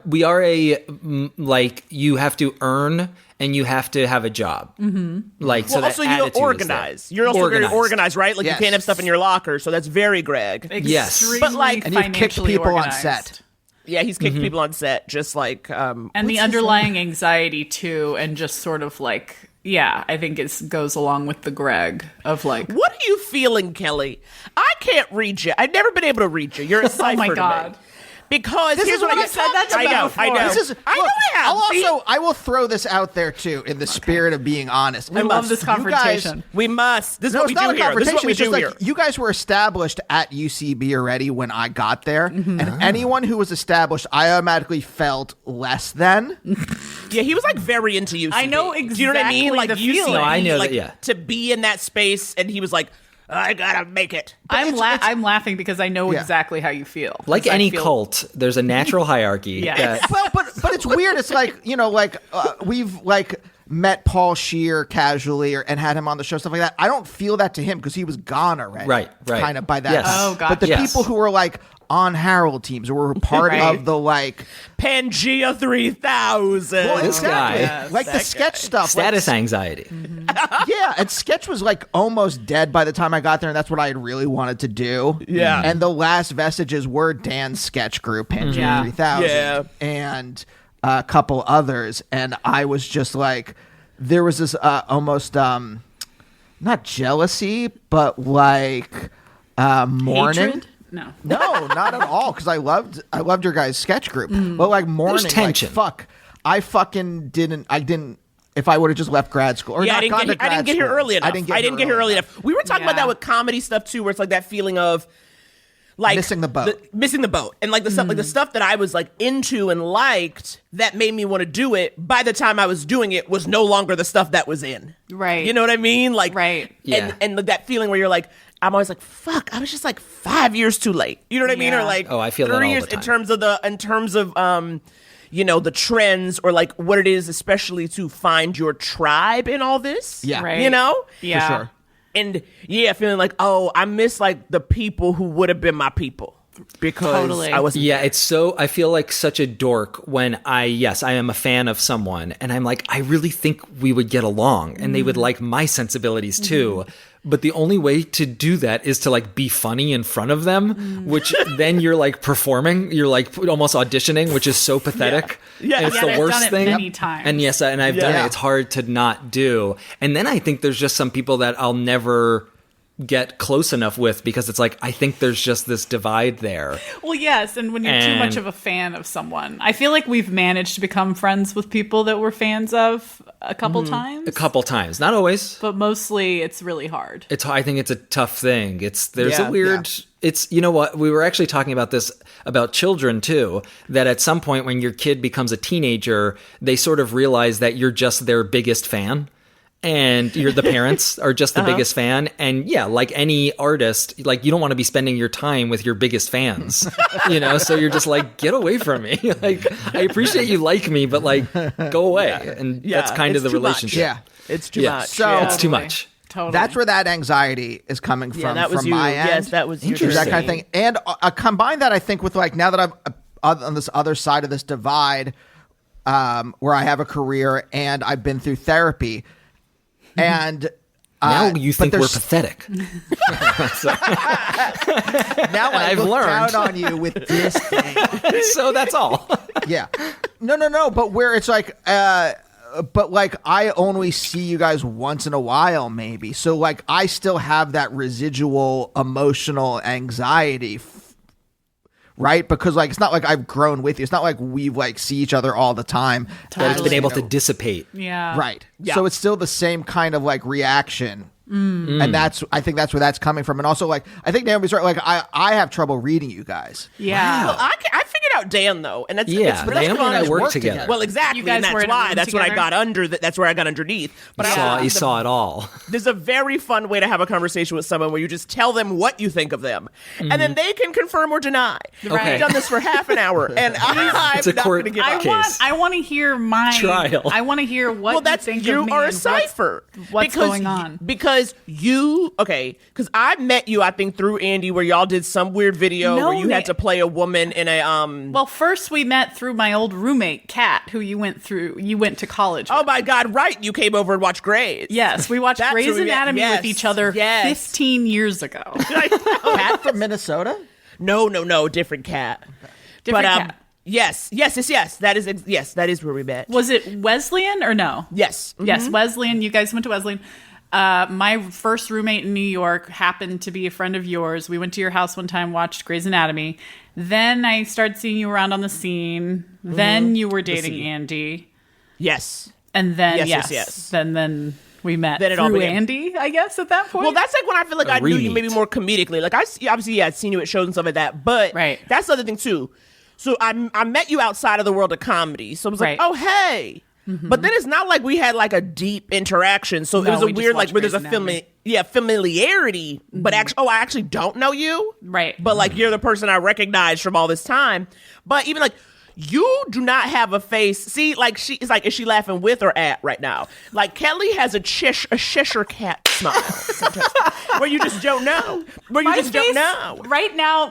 like, you have to earn and you have to have a job. Mm-hmm. Like, so Well, that also, you attitude know, is organized. there. You're also very organized, right? Like, Yes. you can't have stuff in your locker, so that's very Greg. Yes. But, like- And you've kicked financially people on organized. set. Yeah, he's kicked people on set, just like... And the underlying anxiety, too, and just sort of like... Yeah, I think it goes along with the Greg of like... What are you feeling, Kelly? I can't read you. I've never been able to read you. You're a cipher my to me. God. Because This here's is what what I I said said that to you. I know. This is, I know look, I have. See? I will throw this out there too, in the spirit of being honest. I love this confrontation. We must. This is No, what it's we not do a here. This is confrontation. what we It's just do like here. you guys were established at UCB already when I got there, and anyone who was established, I automatically felt less than. Yeah, he was like very into UCB. I know Do you know what I mean? exactly Like the feeling. No, I know like, that, yeah. to be in that space, and he was like, I gotta make it. I'm laughing because I know Yeah. exactly how you feel. Like 'Cause I any feel- cult, there's a natural hierarchy. Yes. that- Well, but it's weird. It's like, you know, like we've like met Paul Scheer casually and had him on the show, stuff like that. I don't feel that to him because he was gone already. Right. Kind of by that Yes. time. Oh, But the gotcha. people who were like on Harold teams or were part Right. of the like Pangea 3000. well, This exactly. guy. Like the sketch stuff. Status like, anxiety. yeah, and sketch was like almost dead by the time I got there, and that's what I had really wanted to do. Yeah. And the last vestiges were Dan's sketch group, Pangea Yeah. 3000, Yeah. and a couple others, and I was just like, there was this almost not jealousy, but like mourning. Hatred? No. No, not at all. Because I loved your guys' sketch group, but like mourning, There's tension. like fuck, I fucking didn't. I didn't. If I would have just left grad school, or Yeah, not I didn't gone get, to grad I didn't get here school. early enough. I didn't get here early enough. We were talking about Yeah. that with comedy stuff too, where it's like that feeling of like Missing the boat. missing the boat, and like the stuff, like the stuff that I was like into and liked that made me want to do it. By the time I was doing it, was no longer the stuff that was in. Right. You know what I mean? Like Right. Yeah. and that feeling where you're like, I'm always like, fuck, I was just like 5 years too late. You know what I mean? Yeah. Or like, Oh, I feel that 3 all years the time. in terms of you know, the trends or like what it is, especially to find your tribe in all this. Yeah. Right. You know? Yeah. For sure. And yeah, feeling like, oh, I miss like the people who would have been my people because Totally. I was Yeah, it's so, I feel like such a dork when I am a fan of someone and I'm like, I really think we would get along and they would like my sensibilities too. But the only way to do that is to like be funny in front of them, which then you're like performing, you're like almost auditioning, which is so pathetic. Yeah. And it's Yeah, the I've worst done it thing. many times. And yes, and I've done Yeah. it. It's hard to not do. And then I think there's just some people that I'll never get close enough with because it's like I think there's just this divide there. Well, yes, and when you're too And- much of a fan of someone, I feel like we've managed to become friends with people that we're fans of a couple times. A couple times, not always. But mostly, it's really hard. I think it's a tough thing. There's Yeah, a weird. It's, you know what, we were actually talking about this about children too, that at some point when your kid becomes a teenager, they sort of realize that you're just their biggest fan. And you're the parents are just the biggest fan. And yeah, like any artist, like you don't want to be spending your time with your biggest fans, you know? So you're just like, get away from me. Like, I appreciate you like me, but like, go away. And that's kind of it's the too much. relationship. Yeah. It's too Yeah. much. So- yeah. It's too much. Totally. That's where that anxiety is coming from. Yeah, that was from you. my end. Yes, that was your That kind of thing. thing. And combine that, I think, with like now that I'm on this other side of this divide, where I have a career and I've been through therapy, and Now you but think we're there's- pathetic. Now I I've look learned. down on you with this thing. So that's all. Yeah. No. But where it's like, but like I only see you guys once in a while, maybe. So like I still have that residual emotional anxiety, right? Because like it's not like I've grown with you. It's not like we like see each other all the time. That it's been able You to know, dissipate. Yeah. right. Yeah. So it's still the same kind of like reaction. And I think that's where that's coming from. And also like I think Naomi's right. Like I have trouble reading you guys. Yeah. Well, I figured out Dan though, and it's Yeah, really Naomi fun. and I work work together. together. Well, exactly, You guys and that's were in a why. room That's what I together? got under. That's where I got underneath. But You saw it all. there's a very fun way to have a conversation with someone where you just tell them what you think of them, and then they can confirm or deny. Okay. I've done this for half an hour, and I'm It's a not court going to give I up. want. case. I want to hear my Trial. I want to hear what Well, that's you think you of me are a and cipher. What's because, going on? Because because I met you, I think, through Andy, where y'all did some weird video where you had to play a woman in a Well, first we met through my old roommate, Kat, who you went to college with. Oh my God, right. You came over and watched Grey's. Yes, we watched Grey's Anatomy with each other 15 years ago. Cat from Minnesota? No, different Cat. Different Cat. Yes. That is where we met. Was it Wesleyan or no? Yes. Mm-hmm. Yes, Wesleyan. You guys went to Wesleyan. My first roommate in New York happened to be a friend of yours. We went to your house one time, watched Grey's Anatomy. Then I started seeing you around on the scene. Mm-hmm. Then you were dating Andy. Yes. And then, yes. Then we met then through Andy, I guess, at that point. Well, that's like when I feel like I knew you maybe more comedically. Like, I'd seen you at shows and stuff like that. But that's the other thing, too. So I met you outside of the world of comedy. So I was like, oh, hey. Mm-hmm. But then it's not like we had like a deep interaction. So it was a weird, like, where there's a familiarity. Mm-hmm. But I actually don't know you. Right. But like, you're the person I recognize from all this time. But even like, you do not have a face. See, like, is she laughing with or at right now? Like, Kelly has a Cheshire cat smile sometimes, where you just don't know. Don't know. Right now,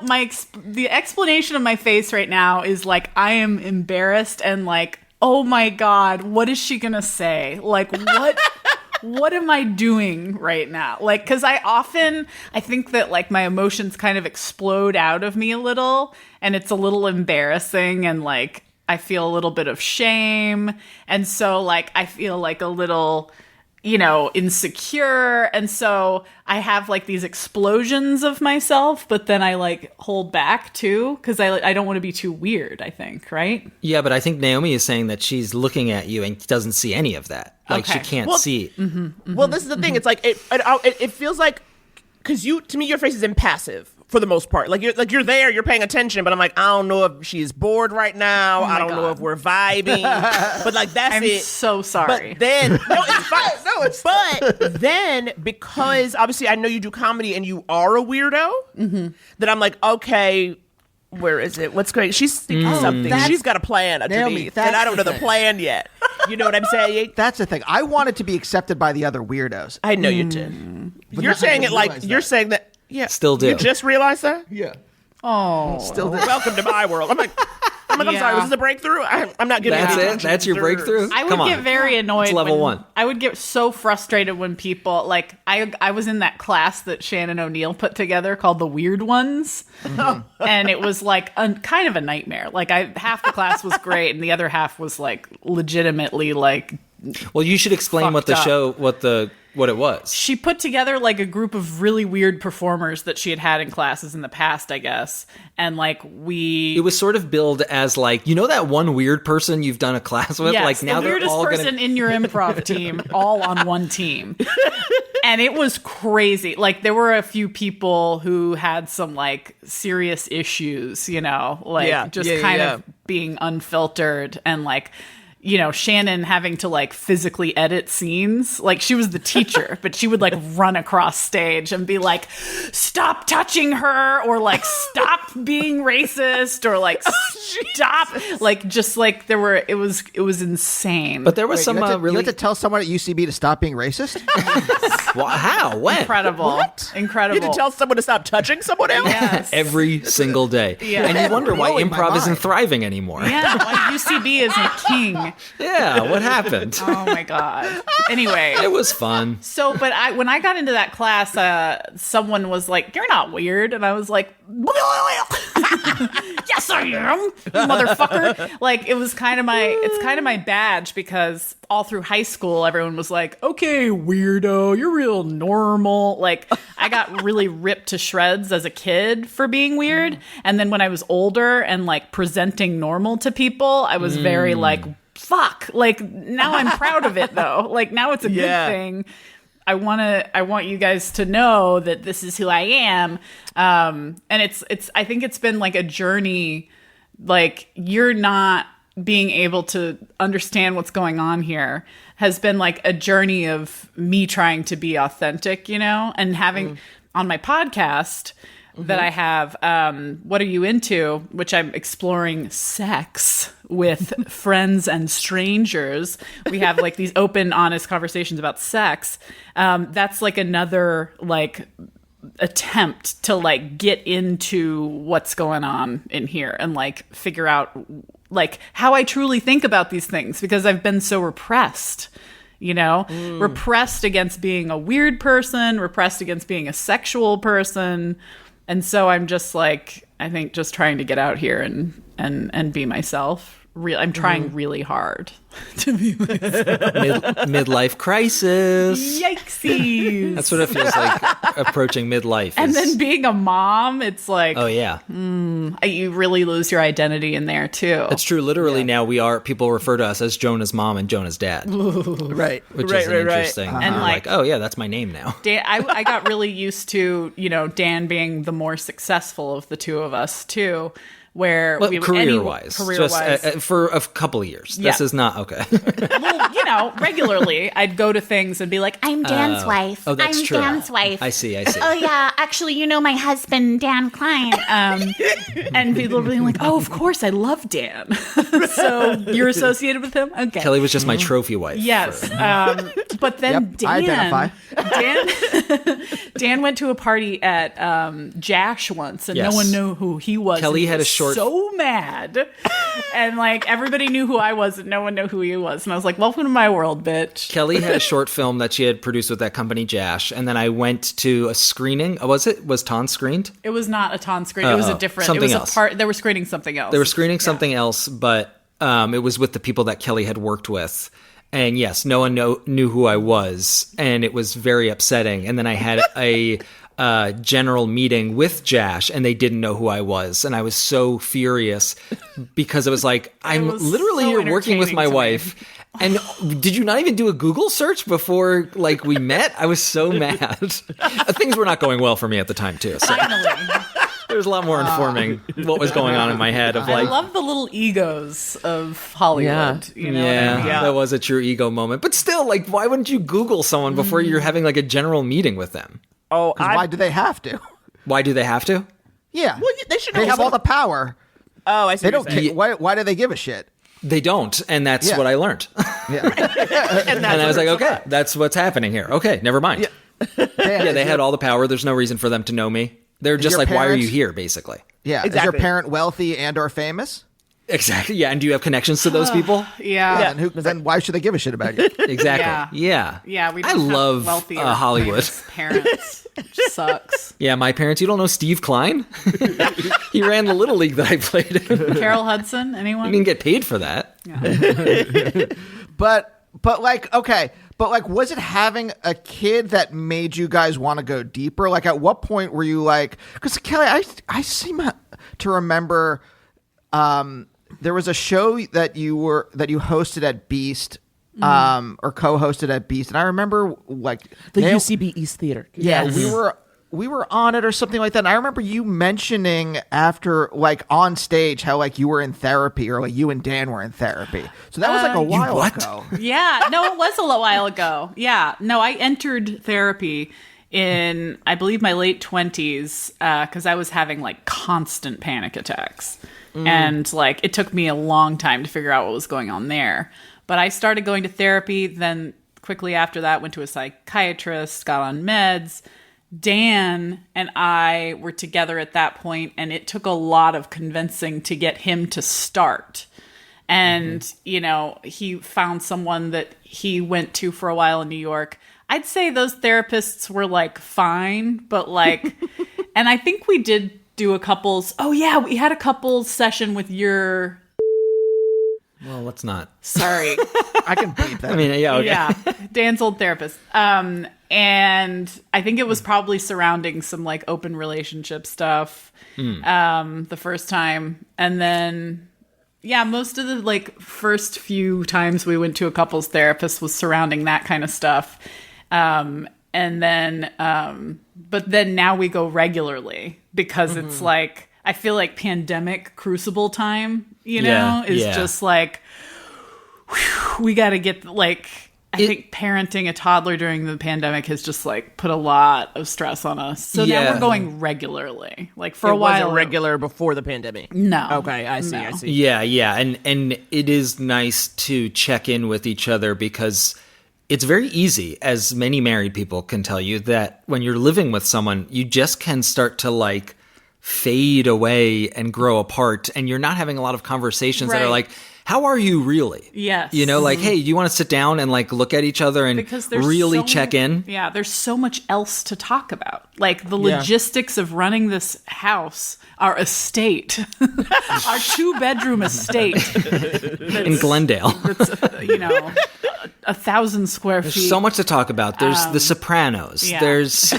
the explanation of my face right now is like, I am embarrassed and like, oh my God, what is she gonna say? Like, what am I doing right now? Like, because I think that like my emotions kind of explode out of me a little, and it's a little embarrassing, and like I feel a little bit of shame, and so like I feel like a little, insecure, and so I have like these explosions of myself, but then I like hold back too, because I don't want to be too weird, I think, right? Yeah, but I think Naomi is saying that she's looking at you and doesn't see any of that. Like, she can't see. Mm-hmm, mm-hmm, well, this is the thing. It's like it feels like, because to me your face is impassive for the most part. Like you're there, you're paying attention, but I'm like, I don't know if she's bored right now. I don't know if we're vibing. But like I'm so sorry. But then no, it's fine. But then, because obviously I know you do comedy and you are a weirdo, that I'm like, okay, where is it? What's going? She's thinking something. She's got a plan underneath, and I don't know the plan yet. You know what I'm saying? That's the thing. I wanted to be accepted by the other weirdos. I know you did. You're saying it like you're saying that. Yeah, still do. You just realized that? Yeah. Oh, still do. Welcome to my world. I'm sorry. Was this a breakthrough? I'm not getting. That's it. That's your breakthrough. I would get very annoyed. It's level 1. I would get so frustrated when people like I was in that class that Shannon O'Neill put together called the Weird Ones, and it was like kind of a nightmare. Like half the class was great, and the other half was like legitimately like. Well, you should explain what it was. She put together like a group of really weird performers that she had in classes in the past, I guess. And like it was sort of billed as like, that one weird person you've done a class with? Yes, like now the weirdest person in your improv team, all on one team. And it was crazy. Like there were a few people who had some like serious issues, kind of being unfiltered and like, Shannon having to like physically edit scenes. Like she was the teacher, but she would like run across stage and be like, stop touching her, or like stop being racist, or like stop. Like just like it was insane. But there was some you really. You had to tell someone at UCB to stop being racist? Well, how? When? Incredible. What? Incredible. You had to tell someone to stop touching someone else? Yes. Every single day. Yeah. And you wonder why improv isn't thriving anymore. Yeah, why UCB isn't king. Yeah, what happened? Oh my God. Anyway. It was fun. So, but when I got into that class, someone was like, "You're not weird." And I was like, "Yes, I am, motherfucker." Like, it's kind of my badge, because all through high school, everyone was like, "Okay, weirdo, you're real normal." Like, I got really ripped to shreds as a kid for being weird. And then when I was older and like presenting normal to people, I was very like, fuck. Like, now I'm proud of it though. Like, now it's a good thing. I want you guys to know that this is who I am. And I think it's been like a journey. Like, you're not being able to understand what's going on here has been like a journey of me trying to be authentic, and having on my podcast, that I have, What Are You Into? Which I'm exploring sex with friends and strangers. We have like these open, honest conversations about sex. That's like another like attempt to like get into what's going on in here and like figure out like how I truly think about these things, because I've been so repressed. Repressed against being a weird person, repressed against being a sexual person. And so I'm just like, I think just trying to get out here and be myself. I'm trying really hard to be myself. Midlife crisis. Yikesies. That's what it feels like approaching midlife. And then being a mom, it's like, oh yeah, you really lose your identity in there too. It's true. Literally now people refer to us as Jonah's mom and Jonah's dad. Right. Which is interesting. And like, oh yeah, that's my name now. Dan, I got really used to, Dan being the more successful of the two of us too. Where career-wise, for a couple of years. This is not okay. Well, regularly I'd go to things and be like, I'm Dan's wife. Oh, that's I'm true. Dan's wife. I see. Oh yeah, actually, my husband, Dan Klein. And people were being like, oh, of course, I love Dan. So you're associated with him? Okay. Kelly was just my trophy wife. Yes. But then I identify. Dan went to a party at Jash once, and no one knew who he was. Kelly had a short. So mad, and like everybody knew who I was, and no one knew who he was. And I was like, "Welcome to my world, bitch." Kelly had a short film that she had produced with that company Jash, and then I went to a screening. Was Ton screened? It was not a Ton screen. It was a different. Something it was else. a part. They were screening something else. They were screening something else, but it was with the people that Kelly had worked with. And yes, no one knew who I was, and it was very upsetting. And then I had a general meeting with Jash, and they didn't know who I was, and I was so furious because it was like, I'm literally so here working with my wife, and did you not even do a Google search before like we met? I was so mad. Things were not going well for me at the time too. So. There was a lot more informing what was going on in my head. I love the little egos of Hollywood. Yeah. That was a true ego moment. But still, like, why wouldn't you Google someone before you're having like a general meeting with them? Oh, why do they have to? Why do they have to? Yeah, well, they should. They have all the power. Oh, I see. They don't. Why do they give a shit? They don't, and that's what I learned. Yeah, and I was like, okay, that's what's happening here. Okay, never mind. Yeah, they had all the power. There's no reason for them to know me. They're just like, why are you here, basically? Yeah. Exactly. Is your parent wealthy and or famous? Exactly. Yeah, and do you have connections to those people? Yeah. Then why should they give a shit about you? Exactly. Yeah. We I don't love have wealthy or Hollywood. famous parents. Which sucks. Yeah, my parents. You don't know Steve Klein? He ran the Little League that I played in. Carol Hudson, anyone? I didn't get paid for that. Yeah. But like, okay. But like, was it having a kid that made you guys want to go deeper? Like, at what point were you like? Because Kelly, I seem to remember there was a show that you hosted at Beast, or co-hosted at Beast, and I remember like the UCB East Theater. Yeah, we were on it or something like that. And I remember you mentioning after, like, on stage how like you were in therapy, or like you and Dan were in therapy. So that was like a while ago. Yeah, no, it was a little while ago. Yeah, no, I entered therapy in, I believe, my late 20s because I was having like constant panic attacks. And like it took me a long time to figure out what was going on there. But I started going to therapy, then quickly after that went to a psychiatrist, got on meds. Dan and I were together at that point, and it took a lot of convincing to get him to start. And, he found someone that he went to for a while in New York. I'd say those therapists were like fine, but like, and I think we did do a couples. Oh yeah, we had a couples session with your. Well, let's not. Sorry. I can beat that. I mean, yeah, okay. Yeah, Dan's old therapist. And I think it was probably surrounding some like open relationship stuff the first time. And then, yeah, most of the like first few times we went to a couples therapist was surrounding that kind of stuff. And then, but then now we go regularly because it's like, I feel like pandemic crucible time, is just like, whew, we got to get like, I think parenting a toddler during the pandemic has just like put a lot of stress on us. So now we're going regularly. Like for a while, wasn't regular before the pandemic. No. Okay, I see. Yeah, and it is nice to check in with each other because it's very easy, as many married people can tell you, that when you're living with someone, you just can start to like fade away and grow apart, and you're not having a lot of conversations that are like, how are you really? Yes. You know, like, hey, do you want to sit down and like look at each other and really check in? Yeah, there's so much else to talk about. Like the logistics of running this house, our estate, our 2-bedroom estate in Glendale. That's, 1,000 square feet. There's so much to talk about. There's The Sopranos. Yeah. There's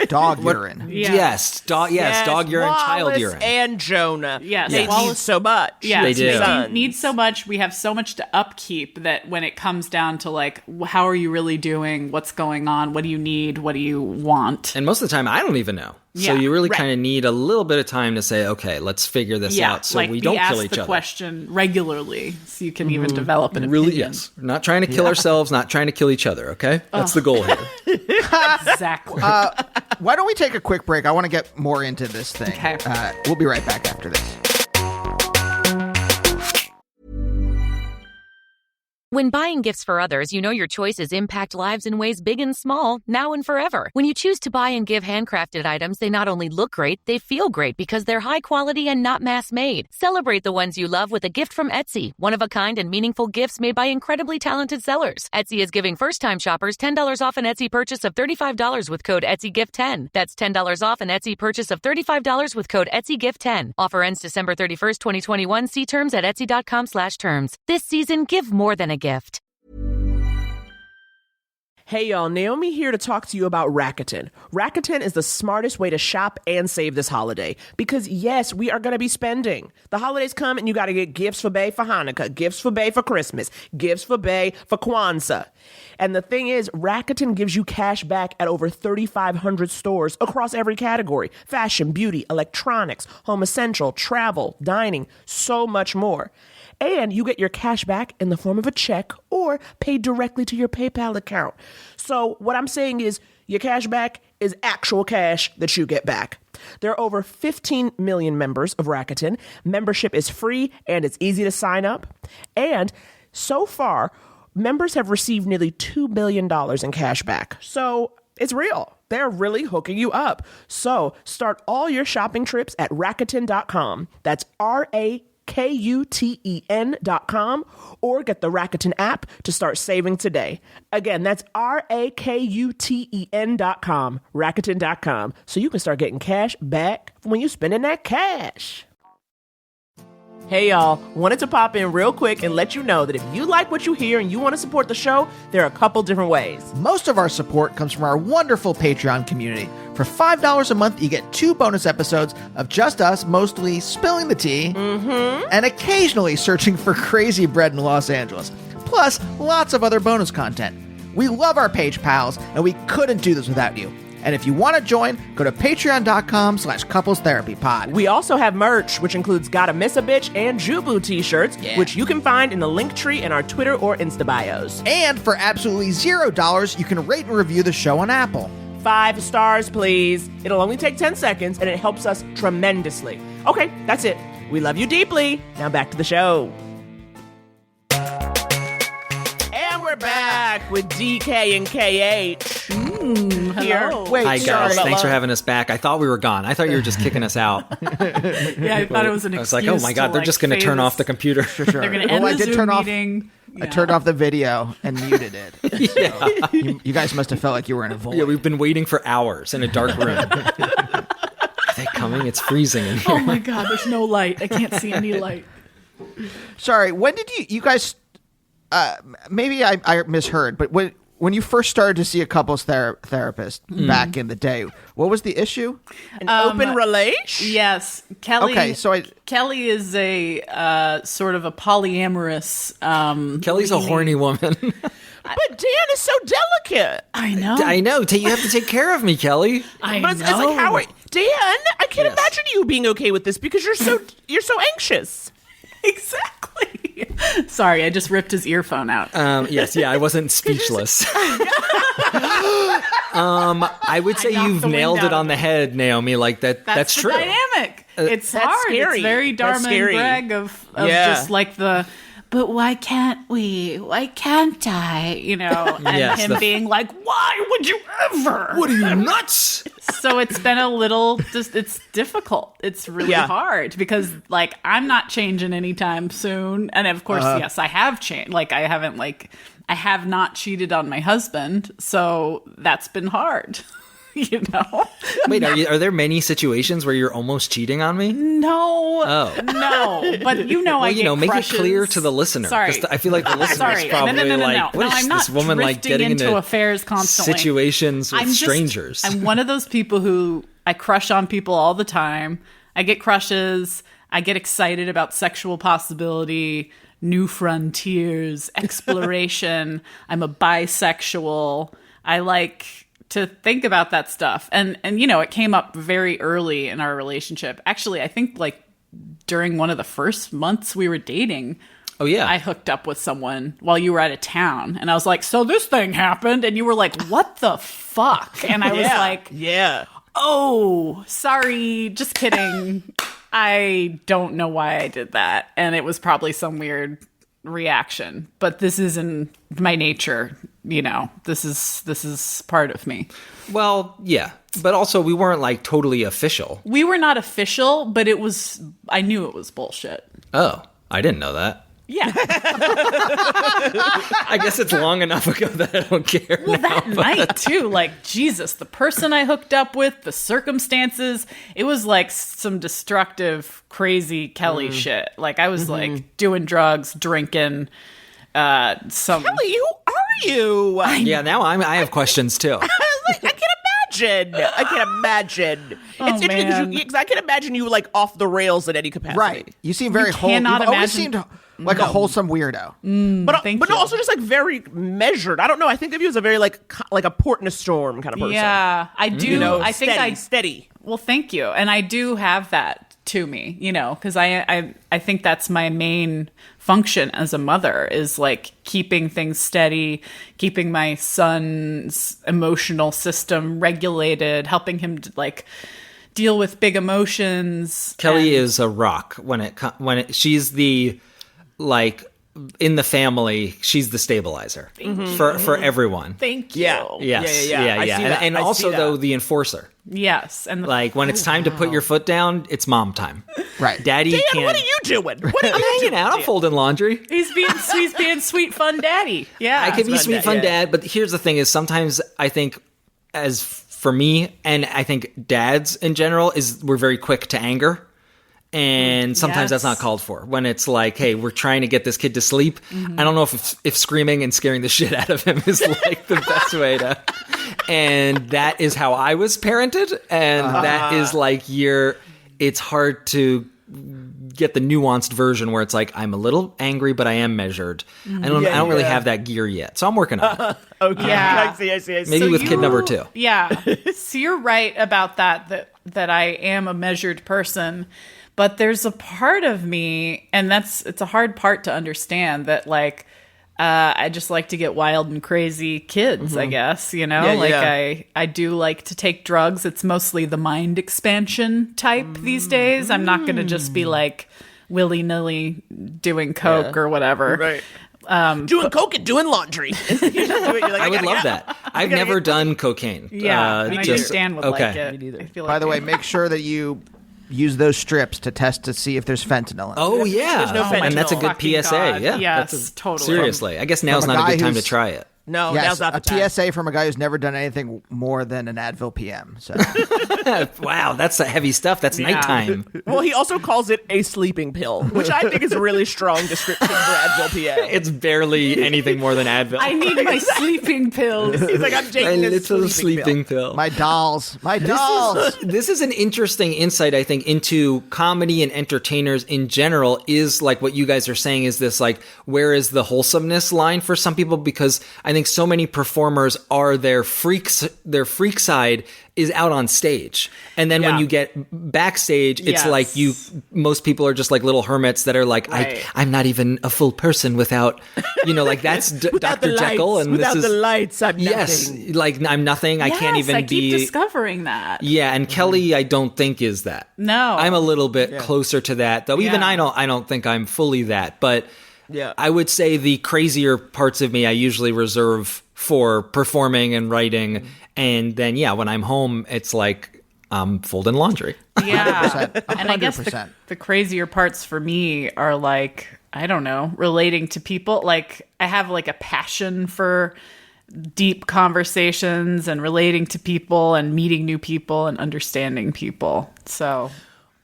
Dog urine. Yes, dog urine, Wallace child urine. and Jonah. Yes. They need so much. Yeah, They do. They need so much. We have so much to upkeep that when it comes down to like, how are you really doing? What's going on? What do you need? What do you want? And most of the time, I don't even know. So Yeah. you really kind of need a little bit of time to say, okay, let's figure this out so like we don't kill each the other. question regularly so you can even develop an Really, opinion. yes. We're not trying to kill ourselves, not trying to kill each other, okay? That's the goal here. Exactly. Why don't we take a quick break? I want to get more into this thing. Okay. We'll be right back after this. When buying gifts for others, you know your choices impact lives in ways big and small, now and forever. When you choose to buy and give handcrafted items, they not only look great, they feel great because they're high quality and not mass-made. Celebrate the ones you love with a gift from Etsy, one-of-a-kind and meaningful gifts made by incredibly talented sellers. Etsy is giving first-time shoppers $10 off an Etsy purchase of $35 with code ETSYGIFT10. That's $10 off an Etsy purchase of $35 with code ETSYGIFT10. Offer ends December 31st, 2021. See terms at etsy.com/terms. This season, give more than a gift. Hey y'all, Naomi here to talk to you about Rakuten. Rakuten is the smartest way to shop and save this holiday. Because yes, we are going to be spending. The holidays come and you got to get gifts for Bae for Hanukkah, gifts for Bae for Christmas, gifts for Bae for Kwanzaa. And the thing is, Rakuten gives you cash back at over 3,500 stores across every category. Fashion, beauty, electronics, home essential, travel, dining, so much more. And you get your cash back in the form of a check or paid directly to your PayPal account. So what I'm saying is your cash back is actual cash that you get back. There are over 15 million members of Rakuten. Membership is free and it's easy to sign up. And so far, members have received nearly $2 billion in cash back. So it's real. They're really hooking you up. So start all your shopping trips at Rakuten.com. That's RAKUTEN.com, or get the Rakuten app to start saving today. Again, that's RAKUTEN.com, Rakuten.com, so you can start getting cash back when you spending that cash. Hey y'all, wanted to pop in real quick and let you know that if you like what you hear and you want to support the show, there are a couple different ways. Most of our support comes from our wonderful Patreon community. For $5 a month, you get 2 bonus episodes of just us mostly spilling the tea and occasionally searching for crazy bread in Los Angeles. Plus, lots of other bonus content. We love our page pals, and we couldn't do this without you. And if you want to join, go to patreon.com/couplestherapypod. We also have merch, which includes Gotta Miss a Bitch and Jubu t-shirts, which you can find in the link tree in our Twitter or Insta bios. And for absolutely $0, you can rate and review the show on Apple. 5 stars, please. It'll only take 10 seconds, and it helps us tremendously. Okay, that's it. We love you deeply. Now back to the show. And we're back with DK and KH. Here. Hello. Wait, Hi, sorry. guys. Thanks for having us back. I thought we were gone. I thought you were just kicking us out. Yeah, I thought it was an I was excuse like, oh my God, they're just going to turn off the computer. Sure. They're going to end I the did Zoom turn off. meeting. I turned off the video and muted it. So you guys must have felt like you were in a void. Yeah, we've been waiting for hours in a dark room. Are they coming? It's freezing in here. Oh my God, there's no light. I can't see any light. Sorry, when did you guys? Maybe I misheard, but when you first started to see a couples therapist back in the day, what was the issue? An open relation? Yes, Kelly. Okay, so Kelly is a sort of a polyamorous. Kelly's a horny woman. But Dan is so delicate. I know. I know. You have to take care of me, Kelly. I But it's like, how are Dan? I can't imagine you being okay with this because you're so anxious. Exactly. Sorry, I just ripped his earphone out. Yes, I wasn't speechless. I would say you've nailed it on the head, Naomi. Like that's the true. dynamic. It's that's hard. scary. It's very Dharma and Greg of just like the. But why can't we? Why can't I? You know, and him being like, "Why would you ever? What are you, nuts?" So it's been a little. It's difficult. It's really hard because like I'm not changing anytime soon, and of course, yes, I have changed. Like I have not cheated on my husband, so that's been hard. You know? Wait, are there many situations where you're almost cheating on me? No. Oh. No. But you know, I get make crushes. it clear to the listener. Sorry. I feel like the listener's probably like, what is I'm not this woman like getting into affairs constantly. situations with strangers? I'm one of those people who I crush on people all the time. I get crushes. I get excited about sexual possibility, new frontiers, exploration. I'm a bisexual. I like to think about that stuff. And you know, it came up very early in our relationship. Actually, I think like during one of the first months we were dating. Oh, yeah. I hooked up with someone while you were out of town. And I was like, so this thing happened. And you were like, what the fuck? And I was like, oh, sorry. Just kidding. I don't know why I did that. And it was probably some weird reaction. But this isn't my nature. You know, this is part of me. Well, yeah. But also we weren't like totally official. We were not official, but I knew it was bullshit. Oh, I didn't know that. Yeah. I guess it's long enough ago that I don't care. Well, that night too, like Jesus, the person I hooked up with, the circumstances, it was like some destructive, crazy Kelly shit. Like I was like doing drugs, drinking, Kelly, who are you? Yeah, now I have questions too. I can imagine. It's interesting because I can imagine you like off the rails in any capacity. Right. You seem very wholesome. You've always seemed like a wholesome weirdo. But also just like very measured. I don't know. I think of you as a very like a port in a storm kind of person. Yeah, I do. You know, I think steady. Well, thank you. And I do have that to me, you know, because I think that's my main function as a mother is like keeping things steady, keeping my son's emotional system regulated, helping him to like deal with big emotions. Kelly is a rock when she's the like in the family, she's the stabilizer for everyone. Thank you. Yeah. And also though the enforcer. Yes, and like when it's time to put your foot down, it's mom time. Right, Daddy. Dan, can't. what are you doing? I'm hanging out. I'm folding laundry. He's being sweet, fun daddy. Yeah, I can be sweet, fun dad. But here's the thing: is sometimes I think, as for me, and I think dads in general, we're very quick to anger. And sometimes that's not called for. When it's like, hey, we're trying to get this kid to sleep. I don't know if screaming and scaring the shit out of him is like the best way to. And that is how I was parented. And that is like it's hard to get the nuanced version where it's like, I'm a little angry, but I am measured. I don't really have that gear yet. So I'm working on it. Okay. Yeah. I see. Maybe with kid number 2. Yeah. So you're right about that I am a measured person. But there's a part of me, and it's a hard part to understand, that like I just like to get wild and crazy kids, I guess, you know? I do like to take drugs. It's mostly the mind expansion type these days. I'm not going to just be like willy-nilly doing coke or whatever. Right. Doing coke and doing laundry. I would love that. I've never done cocaine. Yeah, I understand would like it. Me neither. I feel like By the way, make sure that you use those strips to test to see if there's fentanyl in it. Oh, yeah. There's no fentanyl. And that's a good Fucking PSA. God. Yeah. Yes, totally. Seriously. I guess now's not a good time to try it. No, Yes, now's not the time. a PSA from a guy who's never done anything more than an Advil PM. So Wow, that's heavy stuff. That's nighttime. Well, he also calls it a sleeping pill, which I think is a really strong description for Advil PM. It's barely anything more than Advil. I need my sleeping pills. He's like, I'm My taking this little sleeping pill. my dolls. This is an interesting insight, I think, into comedy and entertainers in general. Is like what you guys are saying is this like, where is the wholesomeness line for some people? Because I think so many performers are their freak side is out on stage. And then when you get backstage, it's like most people are just like little hermits that are like, I'm not even a full person without, like that's Dr. Jekyll. And without this is, the lights, I'm nothing. Yes, like I'm nothing. I can't even I be. keep discovering that. Yeah, and Kelly, I don't think is that. No. I'm a little bit closer to that, though. Even I don't think I'm fully that. But I would say the crazier parts of me I usually reserve for performing and writing. And then, when I'm home, it's like I'm folding laundry. Yeah. 100%. And I guess the crazier parts for me are like, I don't know, relating to people. Like, I have like a passion for deep conversations and relating to people and meeting new people and understanding people. So...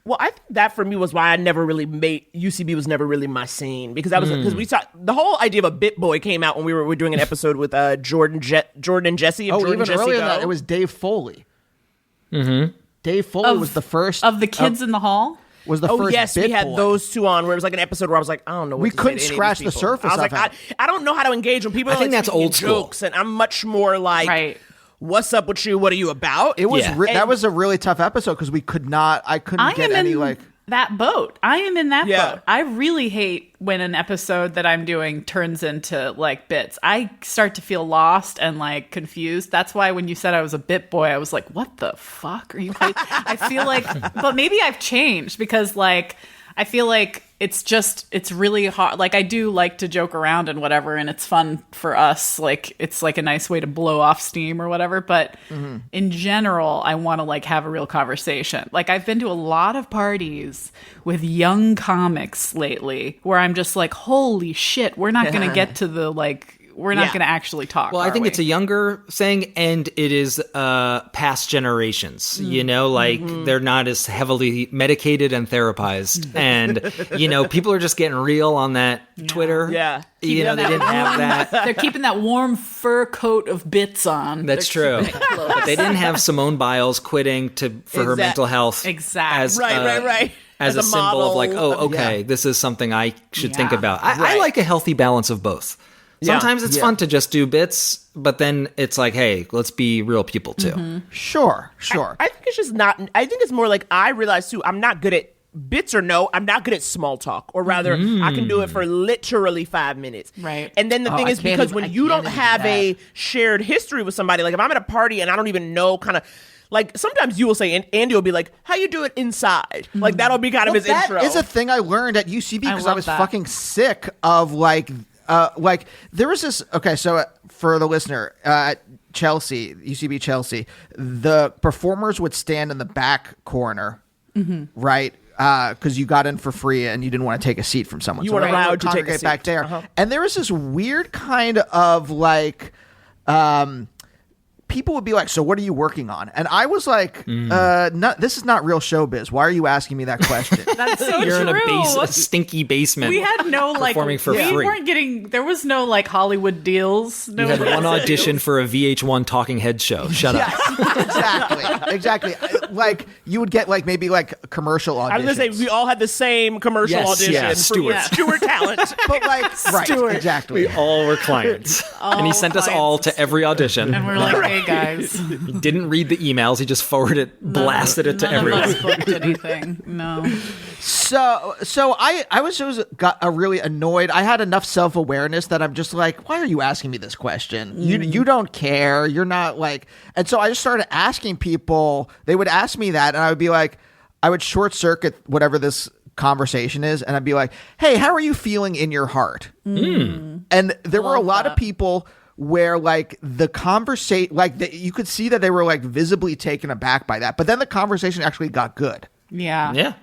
Well, I think that for me was why I never really made UCB was never really my scene, because I was because we saw the whole idea of a bit boy came out when we were doing an episode with Jordan and Jesse. Even earlier than that, it was Dave Foley. Mm-hmm. Dave Foley was the first of the kids in the hall. Was the first yes, bit we had boy. those two on where it was like an episode where I was like, I don't know what we to couldn't say to scratch any of the these people. surface I was of like, it. I don't know how to engage when people I are think like that's old school. jokes, and I'm much more like, what's up with you? What are you about? It was that was a really tough episode because I couldn't get any like that boat. I am in that Yeah. boat. I really hate when an episode that I'm doing turns into like bits. I start to feel lost and like confused. That's why when you said I was a bit boy, I was like, what the fuck are you? I feel like, but maybe I've changed because like, I feel like it's really hard. Like, I do like to joke around and whatever, and it's fun for us. Like, it's like a nice way to blow off steam or whatever. But in general, I want to like have a real conversation. Like, I've been to a lot of parties with young comics lately where I'm just like, holy shit, we're not going to get to the like, we're not going to actually talk. Well, I think it's a younger thing, and it is past generations. They're not as heavily medicated and therapized, and people are just getting real on that Twitter. Yeah, they didn't have that. They're keeping that warm fur coat of bits on. That's true. But they didn't have Simone Biles quitting for her mental health. Exactly. As, right. As a symbol of like, this is something I should think about. I like a healthy balance of both. Sometimes it's fun to just do bits, but then it's like, hey, let's be real people too. Mm-hmm. Sure. I think it's just not. I think it's more like I realize too. I'm not good at bits I'm not good at small talk, or rather, I can do it for literally 5 minutes. Right. And then the thing is, because when you don't have a shared history with somebody, like if I'm at a party and I don't even know, kind of. Like, sometimes you will say, and Andy will be like, how you do it inside? Like, that'll be kind of his intro. That is a thing I learned at UCB because I was that. fucking sick of like there was this. Okay, so for the listener, at Chelsea, UCB Chelsea, the performers would stand in the back corner, right? Because you got in for free and you didn't want to take a seat from someone. You weren't allowed to take a congregate seat. back there. And there was this weird kind of like, people would be like, so what are you working on? And I was like, this is not real showbiz. Why are you asking me that question? That's so You're true. in a stinky basement. We had no like performing for we free. weren't getting. There was no like Hollywood deals. No You had one audition for a VH1 talking head show. Shut up. Exactly. Like you would get like maybe like commercial auditions. I was gonna say we all had the same commercial audition for Stewart Talent. But like, right, exactly. We all were clients. And he sent us all to every audition. And we're like, hey guys, He didn't read the emails. He just forwarded it, blasted it to everyone. None of us booked anything. No. So I got really annoyed. I had enough self-awareness that I'm just like, why are you asking me this question? You don't care. You're not like, and so I just started asking people. They would ask me that, and I would be like, I would short circuit whatever this conversation is, and I'd be like, hey, how are you feeling in your heart? And there were a lot of people where like the conversation, like you could see that they were like visibly taken aback by that, but then the conversation actually got good. Yeah.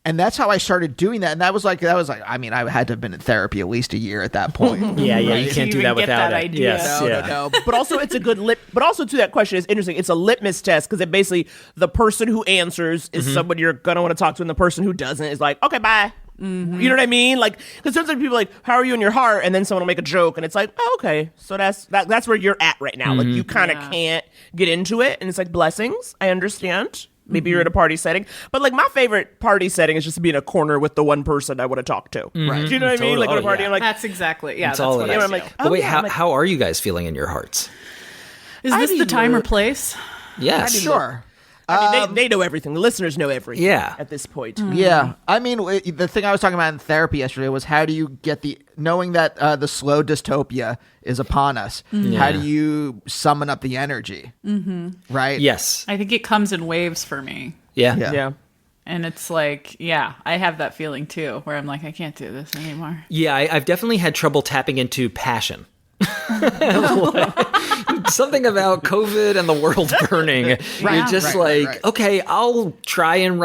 And that's how I started doing that. And that was like, I mean, I had to have been in therapy at least a year at that point. Yeah, you can't do that without that it. idea. Yes, No. But also, it's a good but also to that question is interesting. It's a litmus test because it basically the person who answers is someone you're gonna want to talk to, and the person who doesn't is like, okay, bye. You know what I mean? Like, because sometimes people are like, how are you in your heart? And then someone will make a joke, and it's like, oh, okay, so that's where you're at right now. Like, you kind of can't get into it, and it's like blessings. I understand. Maybe you're in a party setting. But like my favorite party setting is just to be in a corner with the one person I want to talk to. Right. Do you know what I mean? Like at a party, I'm like, That's exactly, that's all what it I is. I'm like, feel. oh, But wait, yeah, how are you guys feeling in your hearts? Is this the time or place? Yes. Sure. I mean, they know everything. The listeners know everything. Yeah. At this point. Yeah. I mean, the thing I was talking about in therapy yesterday was how do you get knowing that the slow dystopia is upon us, how do you summon up the energy? Right? Yes. I think it comes in waves for me. Yeah. Yeah. And it's like, yeah, I have that feeling too, where I'm like, I can't do this anymore. Yeah, I've definitely had trouble tapping into passion. Something about COVID and the world burning. You're just okay, I'll try and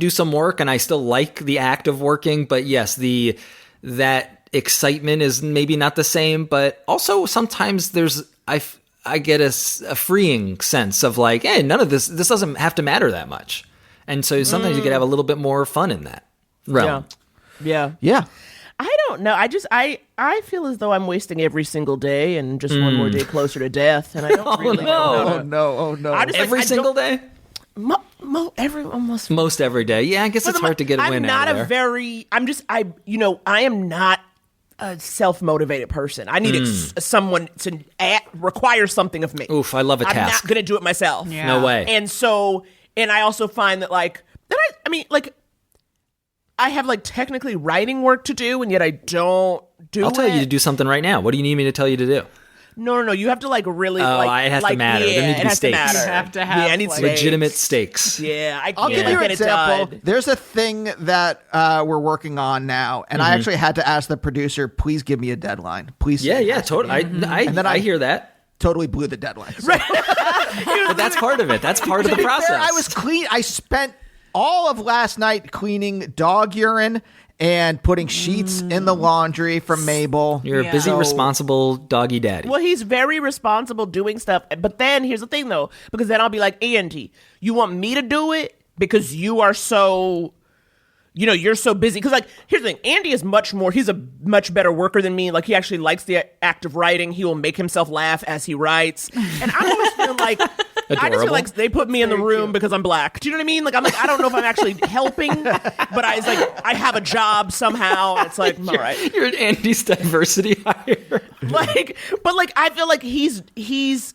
do some work, and I still like the act of working, but yes, that excitement is maybe not the same, but also sometimes I get a freeing sense of like, hey, none of this doesn't have to matter that much. And so sometimes you could have a little bit more fun in that realm. Yeah. I don't know. I feel as though I'm wasting every single day and just one more day closer to death. And I don't really know. Oh no. I just, Every single day? Most every day. Yeah, I guess it's hard to get a win out of there. I am not a self-motivated person. I need someone to require something of me. Oof, I love a I'm task. not going to do it myself. Yeah. No way. And I also find that I have like technically writing work to do, and yet I don't do it. I'll tell you to do something right now. What do you need me to tell you to do? No. You have to like really. It has to matter. Yeah, There need to be stakes. matter. You have to have, I need like, Legitimate stakes. Yeah, I can't I'll give you an get it example. done. There's a thing that we're working on now, and I actually had to ask the producer, please give me a deadline. Please. Yeah, totally. I hear that. Totally blew the deadline. So. But that's part of it. That's part of the process. I was clean. I spent all of last night cleaning dog urine and putting sheets in the laundry from Mabel. You're a busy, responsible doggy daddy. Well, he's very responsible doing stuff. But then here's the thing, though, because then I'll be like, Andy, you want me to do it because you are so, you're so busy. Because, like, here's the thing. Andy is he's a much better worker than me. Like, he actually likes the act of writing. He will make himself laugh as he writes. And I always feel like, I just feel like they put me in the room because I'm black. Do you know what I mean? Like, I'm like, I don't know if I'm actually helping, but I have a job somehow. And it's like, all right. You're an Andy's diversity hire. But I feel like he's.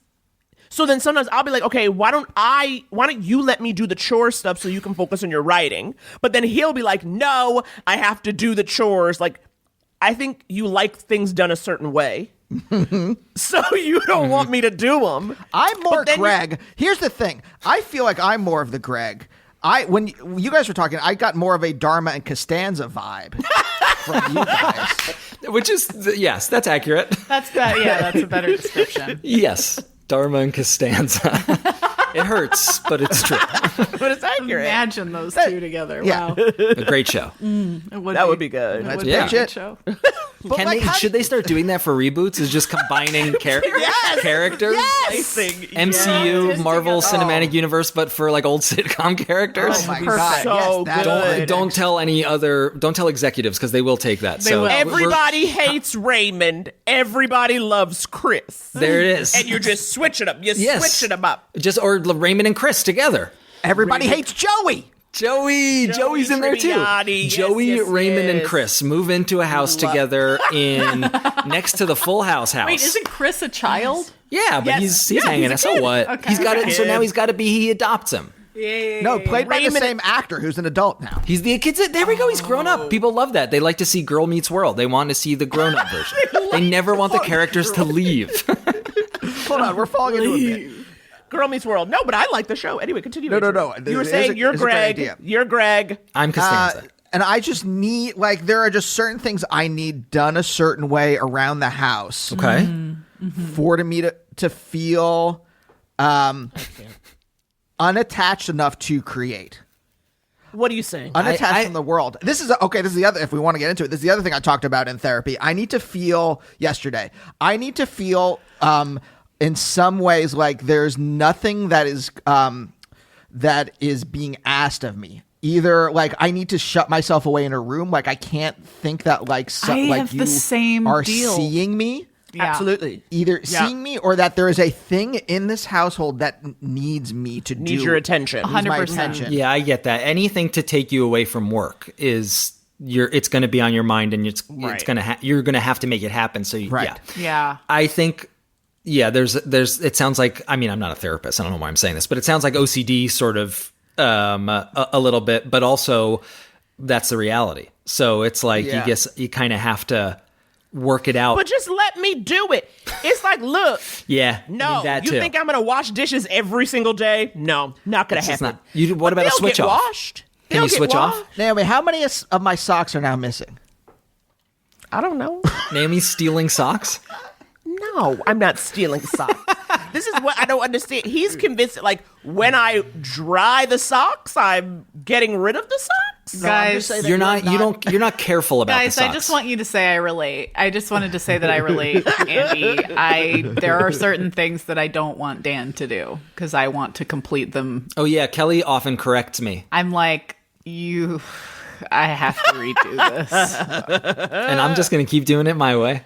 So then sometimes I'll be like, okay, why don't you let me do the chore stuff so you can focus on your writing? But then he'll be like, no, I have to do the chores. Like, I think you like things done a certain way. So you don't want me to do them. I'm more Greg. Here's the thing. I feel like I'm more of the Greg. When you guys were talking, I got more of a Dharma and Costanza vibe from you guys. Which is, yes, that's accurate. That's a better description. Yes, Dharma and Costanza. It hurts, but it's true. But it's accurate. Imagine those two together. Yeah. Wow. A great show. That would be good. That's Would be a bitch good it. show. Should they start doing that for reboots? Is just combining characters? MCU, Marvel Cinematic Universe, but for like old sitcom characters? Oh my God. So Yes, good. Don't tell executives because they will take that. will. Everybody hates Raymond. Everybody loves Chris. There it is. And you're just switching them. You're switching them up. Or Raymond and Chris together. Everybody hates Joey. Joey's in there too. Tribbiani. Joey, Yes, Raymond, and yes. Chris move into a house together next to the Full House house. Wait, isn't Chris a child? Yeah, but Yes. he's hanging out. So what? Okay. He's got it. So Kid. now he's got to be. He adopts him. No, played by the Raymond- same actor who's an adult now. He's the kids. There we go. He's grown up. People love that. They like to see Girl Meets World. They want to see the grown-up version. They never want the characters to leave. Hold on, we're falling into a bit. Girl Meets World. No, but I like the show. Anyway, continue. No. You were It is saying a- you're it's a great Greg. idea. You're Greg. I'm Costanza. And I just need, there are just certain things I need done a certain way around the house. Okay. For me to feel unattached enough to create. What are you saying? Unattached from the world. This is the other, if we want to get into it, this is the other thing I talked about in therapy. I need to feel in some ways like there's nothing that is being asked of me. Either like I need to shut myself away in a room, like I can't think that I have you the same are deal. seeing me. Yeah. Absolutely. Either seeing me or that there is a thing in this household that needs me to Needs your attention. Needs my 100%. attention. Yeah, I get that. Anything to take you away from work is it's going to be on your mind, and it's going to you're going to have to make it happen. So Yeah. I think there's it sounds like, I mean, I'm not a therapist. I don't know why I'm saying this, but it sounds like OCD sort of a little bit, but also that's the reality. So it's like you kind of have to work it out. But just let me do it. It's like, look. Yeah. No, that you too. think I'm going to wash dishes every single day? No, not going to happen. What about a switch get off? Washed. Can you switch off? Naomi, how many of my socks are now missing? I don't know. Naomi's stealing socks? No, I'm not stealing socks. This is what I don't understand. He's convinced that, like, when I dry the socks, I'm getting rid of the socks. Guys, You're not careful about guys, the socks. I just want you to say I relate. I just wanted to say that I relate, Andy. There are certain things that I don't want Dan to do because I want to complete them. Oh yeah, Kelly often corrects me. I'm like, I have to redo this. And I'm just going to keep doing it my way.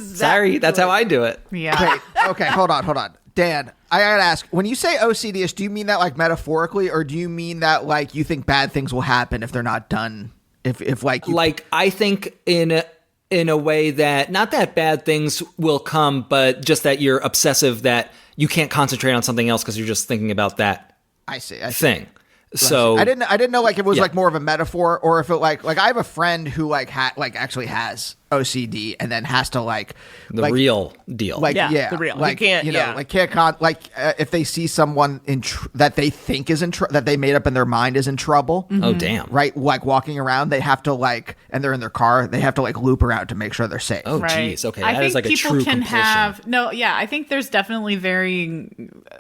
Sorry, that's how I do it. Yeah. Wait, okay, hold on. Dan, I gotta ask, when you say OCD-ish, do you mean that like metaphorically, or do you mean that like you think bad things will happen if they're not done? If like... Like, I think in a way that, not that bad things will come, but just that you're obsessive, that you can't concentrate on something else because you're just thinking about that thing. So I didn't know like it was like more of a metaphor, or if it like I have a friend who like actually has OCD and then has to like the real deal. Like the real. like You can't, you know like can't if they see someone that they think is in that they made up in their mind is in trouble. Oh damn. Right, like walking around, they have to like, and they're in their car, they have to like loop around to make sure they're safe. Oh Right. geez. Okay, I that think is like a people true can compulsion. I think there's definitely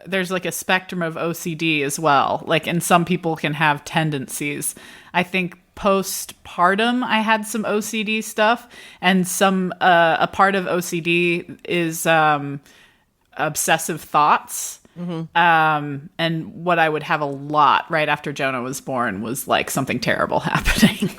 there's like a spectrum of OCD as well. Like, and some people can have tendencies. I think postpartum I had some OCD stuff, and some a part of OCD is obsessive thoughts. And what I would have a lot right after Jonah was born was like something terrible happening.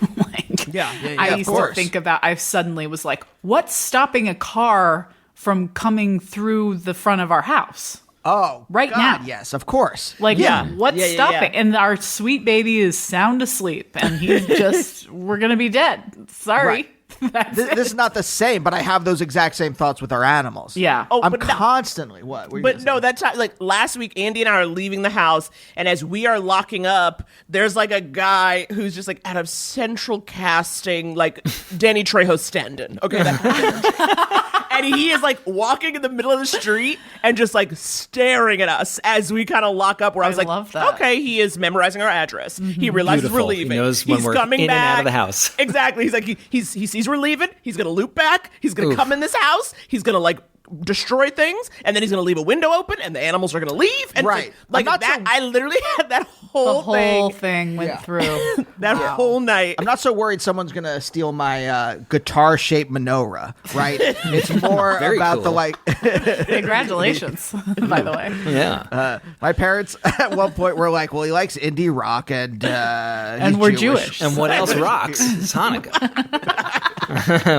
I used to think about, I suddenly was like, what's stopping a car from coming through the front of our house? Oh, Right God, now. yes, of course. Like, what's stopping? And our sweet baby is sound asleep, and he's just, we're going to be dead. Sorry. Right. This is not the same, but I have those exact same thoughts with our animals. Yeah. Oh, I'm but constantly what? But no, that's not, like last week, Andy and I are leaving the house, and as we are locking up, there's like a guy who's just like out of central casting, like Danny Trejo Standen. Okay. And he is like walking in the middle of the street and just like staring at us as we kind of lock up. Where I was like, love that. okay, he is memorizing our address. He realizes Beautiful. we're leaving. He knows when he's we're coming in back. and out of the house. Exactly. He's like, he sees we're leaving. He's gonna loop back. He's gonna come in this house. He's gonna like destroy things, and then he's gonna leave a window open, and the animals are gonna leave. And Right. like I'm not that. so- I literally had that The whole whole thing went through. that whole night. I'm not so worried someone's going to steal my guitar-shaped menorah, right? It's more Very about cool. the like... Congratulations, by the way. Yeah. My parents at one point were like, well, he likes indie rock and he's we're Jewish. And what else rocks? It's Hanukkah.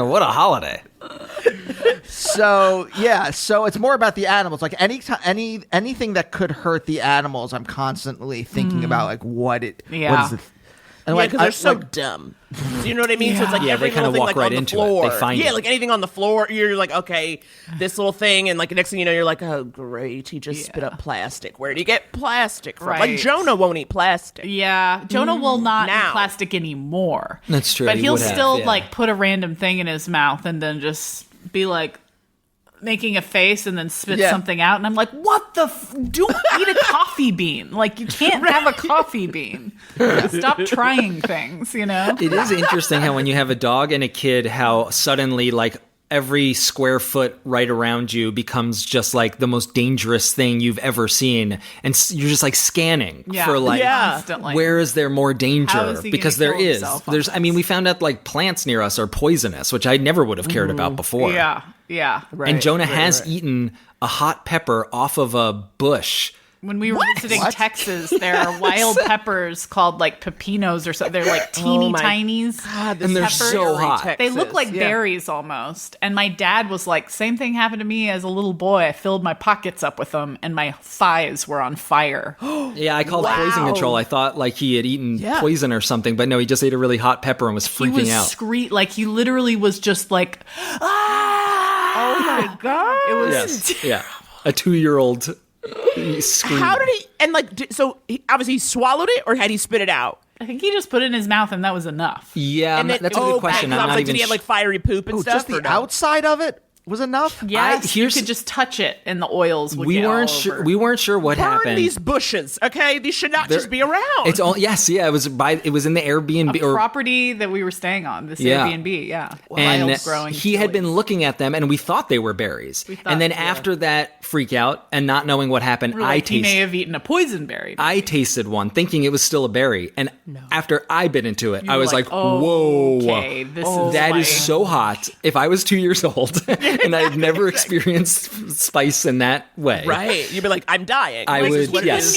What a holiday. So it's more about the animals. Like anything that could hurt the animals, I'm constantly thinking about like what is the and Yeah, because they're so like, dumb. Do you know what I mean? So it's like Yeah, every they kinda little thing, walk like right on the into it. floor. They find it. Like anything on the floor, you're like, okay, this little thing, and like next thing you know, you're like, oh great, he just spit up plastic. Where did he get plastic from? Right. Like Jonah won't eat plastic. Yeah, Jonah will not Now. eat plastic anymore. That's true, But he he'll would have, still yeah. like put a random thing in his mouth and then just be like making a face and then spit something out. And I'm like, what the? Don't eat a coffee bean. Like, you can't have a coffee bean. Stop trying things, you know? It is interesting how when you have a dog and a kid, how suddenly like every square foot right around you becomes just like the most dangerous thing you've ever seen, and you're just like scanning for like constantly. where is there more How danger, is he because gonna there kill is himself on there's this? I mean, we found out like plants near us are poisonous, which I never would have cared about before. Yeah. And Jonah has eaten a hot pepper off of a bush When we were visiting Texas, there are wild peppers called like pepinos or something. They're like teeny tinies. and they're peppers. so hot. They look like berries almost. And my dad was like, same thing happened to me as a little boy. I filled my pockets up with them and my thighs were on fire. Yeah, I called poison control. I thought like he had eaten poison or something, but no, he just ate a really hot pepper and was freaking out. Like he literally was just like, ah! Oh my God. It was A 2-year-old screamed. How did he, and like, so he, obviously he swallowed it, or had he spit it out? I think he just put it in his mouth and that was enough. Yeah, that's a good question. I'm not like, even did he have like fiery poop and stuff? Just the outside of it was enough? Yes, you could just touch it and the oils would we get weren't all sure. over. We weren't sure what Burn happened. these bushes, okay? These should not just be around. It's all It was it was in the Airbnb a property that we were staying on. This Airbnb, and wild growing. he had been looking at them, and we thought they were berries. And then after that freak out and not knowing what happened, he may have eaten a poison berry. I tasted one, thinking it was still a berry, and after I bit into it, I was like, "Whoa, okay, that is so hot!" If I was 2 years old and I had never experienced spice in that way, right? You'd be like, "I'm dying." I like, would. Yes.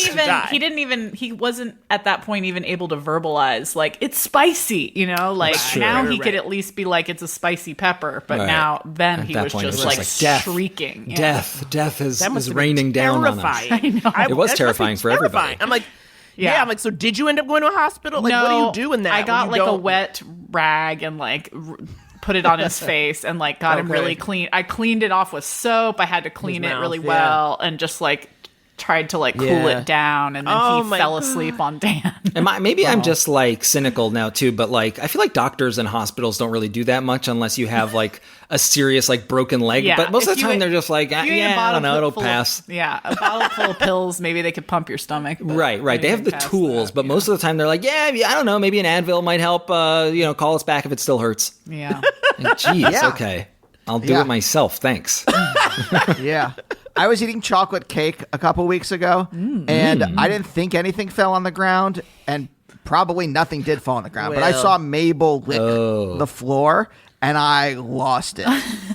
He wasn't at that point even able to verbalize like it's spicy. You know, like now he could at least be like it's a spicy pepper. But then he was just like shrieking. Death is raining down on us. I know. It was terrifying for everybody. I'm like, I'm like, so did you end up going to a hospital? Like, what do you do in that? I got like a wet rag and like put it on his face and like got him really clean. I cleaned it off with soap. I had to clean it really well and just like tried to like cool it down, and then he fell asleep on Dan. And maybe I'm just like cynical now too, but like I feel like doctors and hospitals don't really do that much unless you have like a serious like broken leg. But most of the time they're just like, I don't know, it'll pass. A bottle full of pills, maybe they could pump your stomach. Right. They have the tools, but most of the time they're like, I don't know, maybe an Advil might help. Call us back if it still hurts. Yeah. Jeez, okay. I'll do it myself. Thanks. Yeah. I was eating chocolate cake a couple weeks ago, and I didn't think anything fell on the ground, and probably nothing did fall on the ground. But I saw Mabel lick the floor, and I lost it.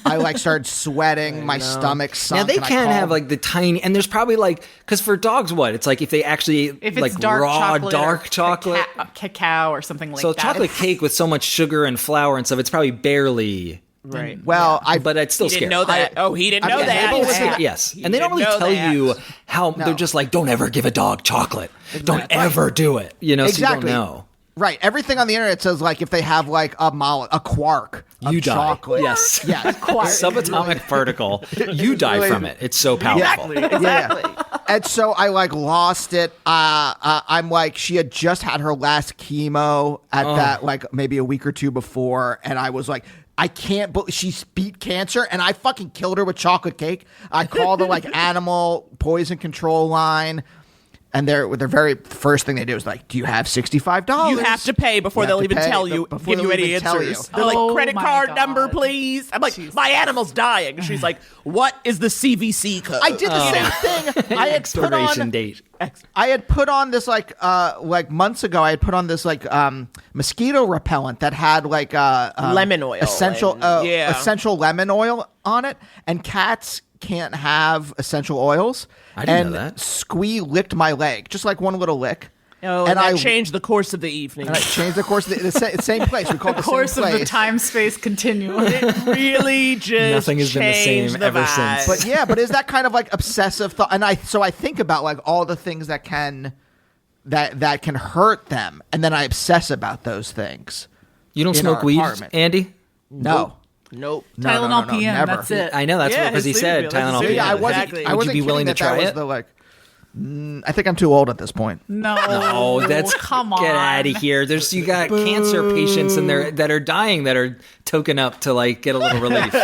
I like started sweating. My stomach sunk. Now they can have like the tiny, and there's probably like, because for dogs, if it's if they actually if like it's dark raw chocolate dark chocolate, cacao or something like so that. So chocolate cake with so much sugar and flour and stuff, it's probably barely. Right. Well, but it's still scary. Didn't know that. He didn't know that. Yes, and they don't really tell you how. They're just like, don't ever give a dog chocolate. Don't ever do it. Exactly. So you don't know. Right. Everything on the internet says like if they have like a quark of you die. Chocolate. Yes. Yes. Subatomic particle. You die from it. It's so powerful. Exactly. And so I like lost it. I'm like, she had just had her last chemo at that like maybe a week or two before, and I was like, I can't believe she's beat cancer, and I fucking killed her with chocolate cake. I called the like animal poison control line, and their very first thing they do is like, "Do you have $65?" You have to pay before they'll even tell you, give you any answers. They're like, "Credit card number, please." I'm like, "My animal's dying." And she's like, "What is the CVC code?" I did the same thing. I had expiration date. I had put on this like months ago. I had put on this like mosquito repellent that had like lemon oil, essential lemon oil on it, and cats can't have essential oils. I didn't know that. Squee licked my leg, just like one little lick. Oh, and I changed the course of the evening. And I changed the course of the same place. We called the course same place. of the time-space continuum. It really just nothing has been the same ever since. But is that kind of like obsessive thought? And I think about like all the things that can hurt them, and then I obsess about those things. You don't smoke weed, Andy? No. Nope. Tylenol PM. Never. That's it. I know that's because he said Tylenol PM. Yeah, I wasn't. Exactly. I wasn't Would you be willing to try it? I think I'm too old at this point. No, that's come on. Get out of here. You got cancer patients in there that are dying that are token up to like get a little relief.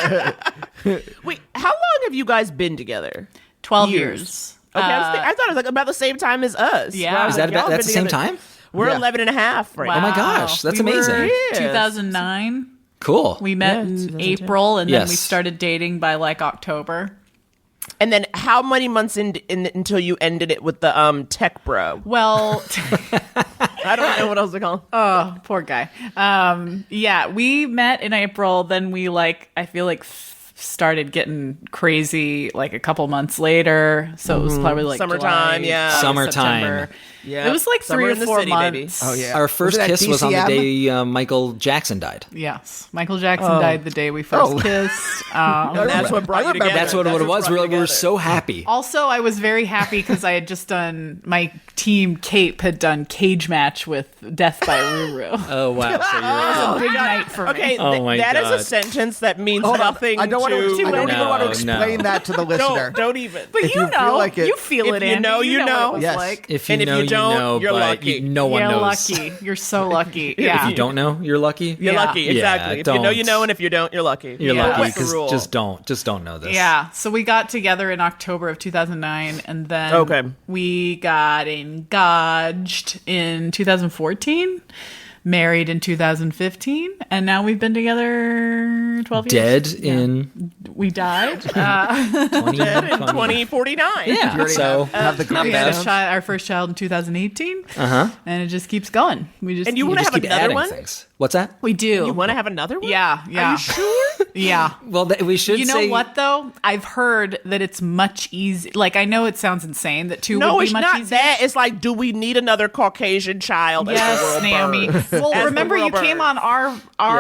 Wait, how long have you guys been together? 12 years. Okay, I thought it was like about the same time as us. Yeah. Is that that's the same time? We're 11 and a half right now. Oh my gosh, that's amazing. 2009. Cool. We met in April, and then we started dating by like October. And then how many months until you ended it with the tech bro? Well, I don't know what else to call him. Oh, poor guy. We met in April. Then we I feel like started getting crazy like a couple months later. So it was probably like Summertime, July, yeah. August, Summertime. September. Yeah. It was like Summer 3 or in the 4 city, months. baby. Oh yeah. Our first Was it at kiss was on the DCM? day Michael Jackson died. Yes. Michael Jackson died the day we first kissed. And that's what brought you together. That's what it was. We were together. so happy. Also, I was very happy because I had just done, my team, Cape, had done Cage Match with Death by Ruru. Oh wow! So It was a big night for me. Okay, Oh my that is God. a sentence that means Hold on. nothing I don't want to. I don't even want to No, explain that to the listener. Don't even. But if you you feel know, like it- you feel if it, you Andy. know, you know. what it was Yes. like. if you And if know, you don't, you know, you're but lucky. no one You're knows. lucky. You're so lucky. If Yeah. you don't know, you're lucky. You're Yeah. lucky, Yeah, exactly. If you know, you don't. know, and if you don't, you're lucky. You're Yeah. lucky That's the because rule. just don't know this. Yeah. So we got together in October of 2009, and then Okay. we got engaged in 2014, married in 2015, and now we've been together 12 years. Dead in We died. 20, Dead in 2049. Yeah. You already So have the We had bad. our first child in 2018, and it just keeps going. We just And you keep- wanna just have keep another adding one? things. What's that? we do. You want to have another one? Yeah. Are you sure? Yeah. Well, we should. You know say, what though? I've heard that it's much easier. Like I know it sounds insane that two No, would be it's much not easier. that. It's like, do we need another Caucasian child? as the Yes, world Naomi. burns? Well, As the remember you world came burns. on our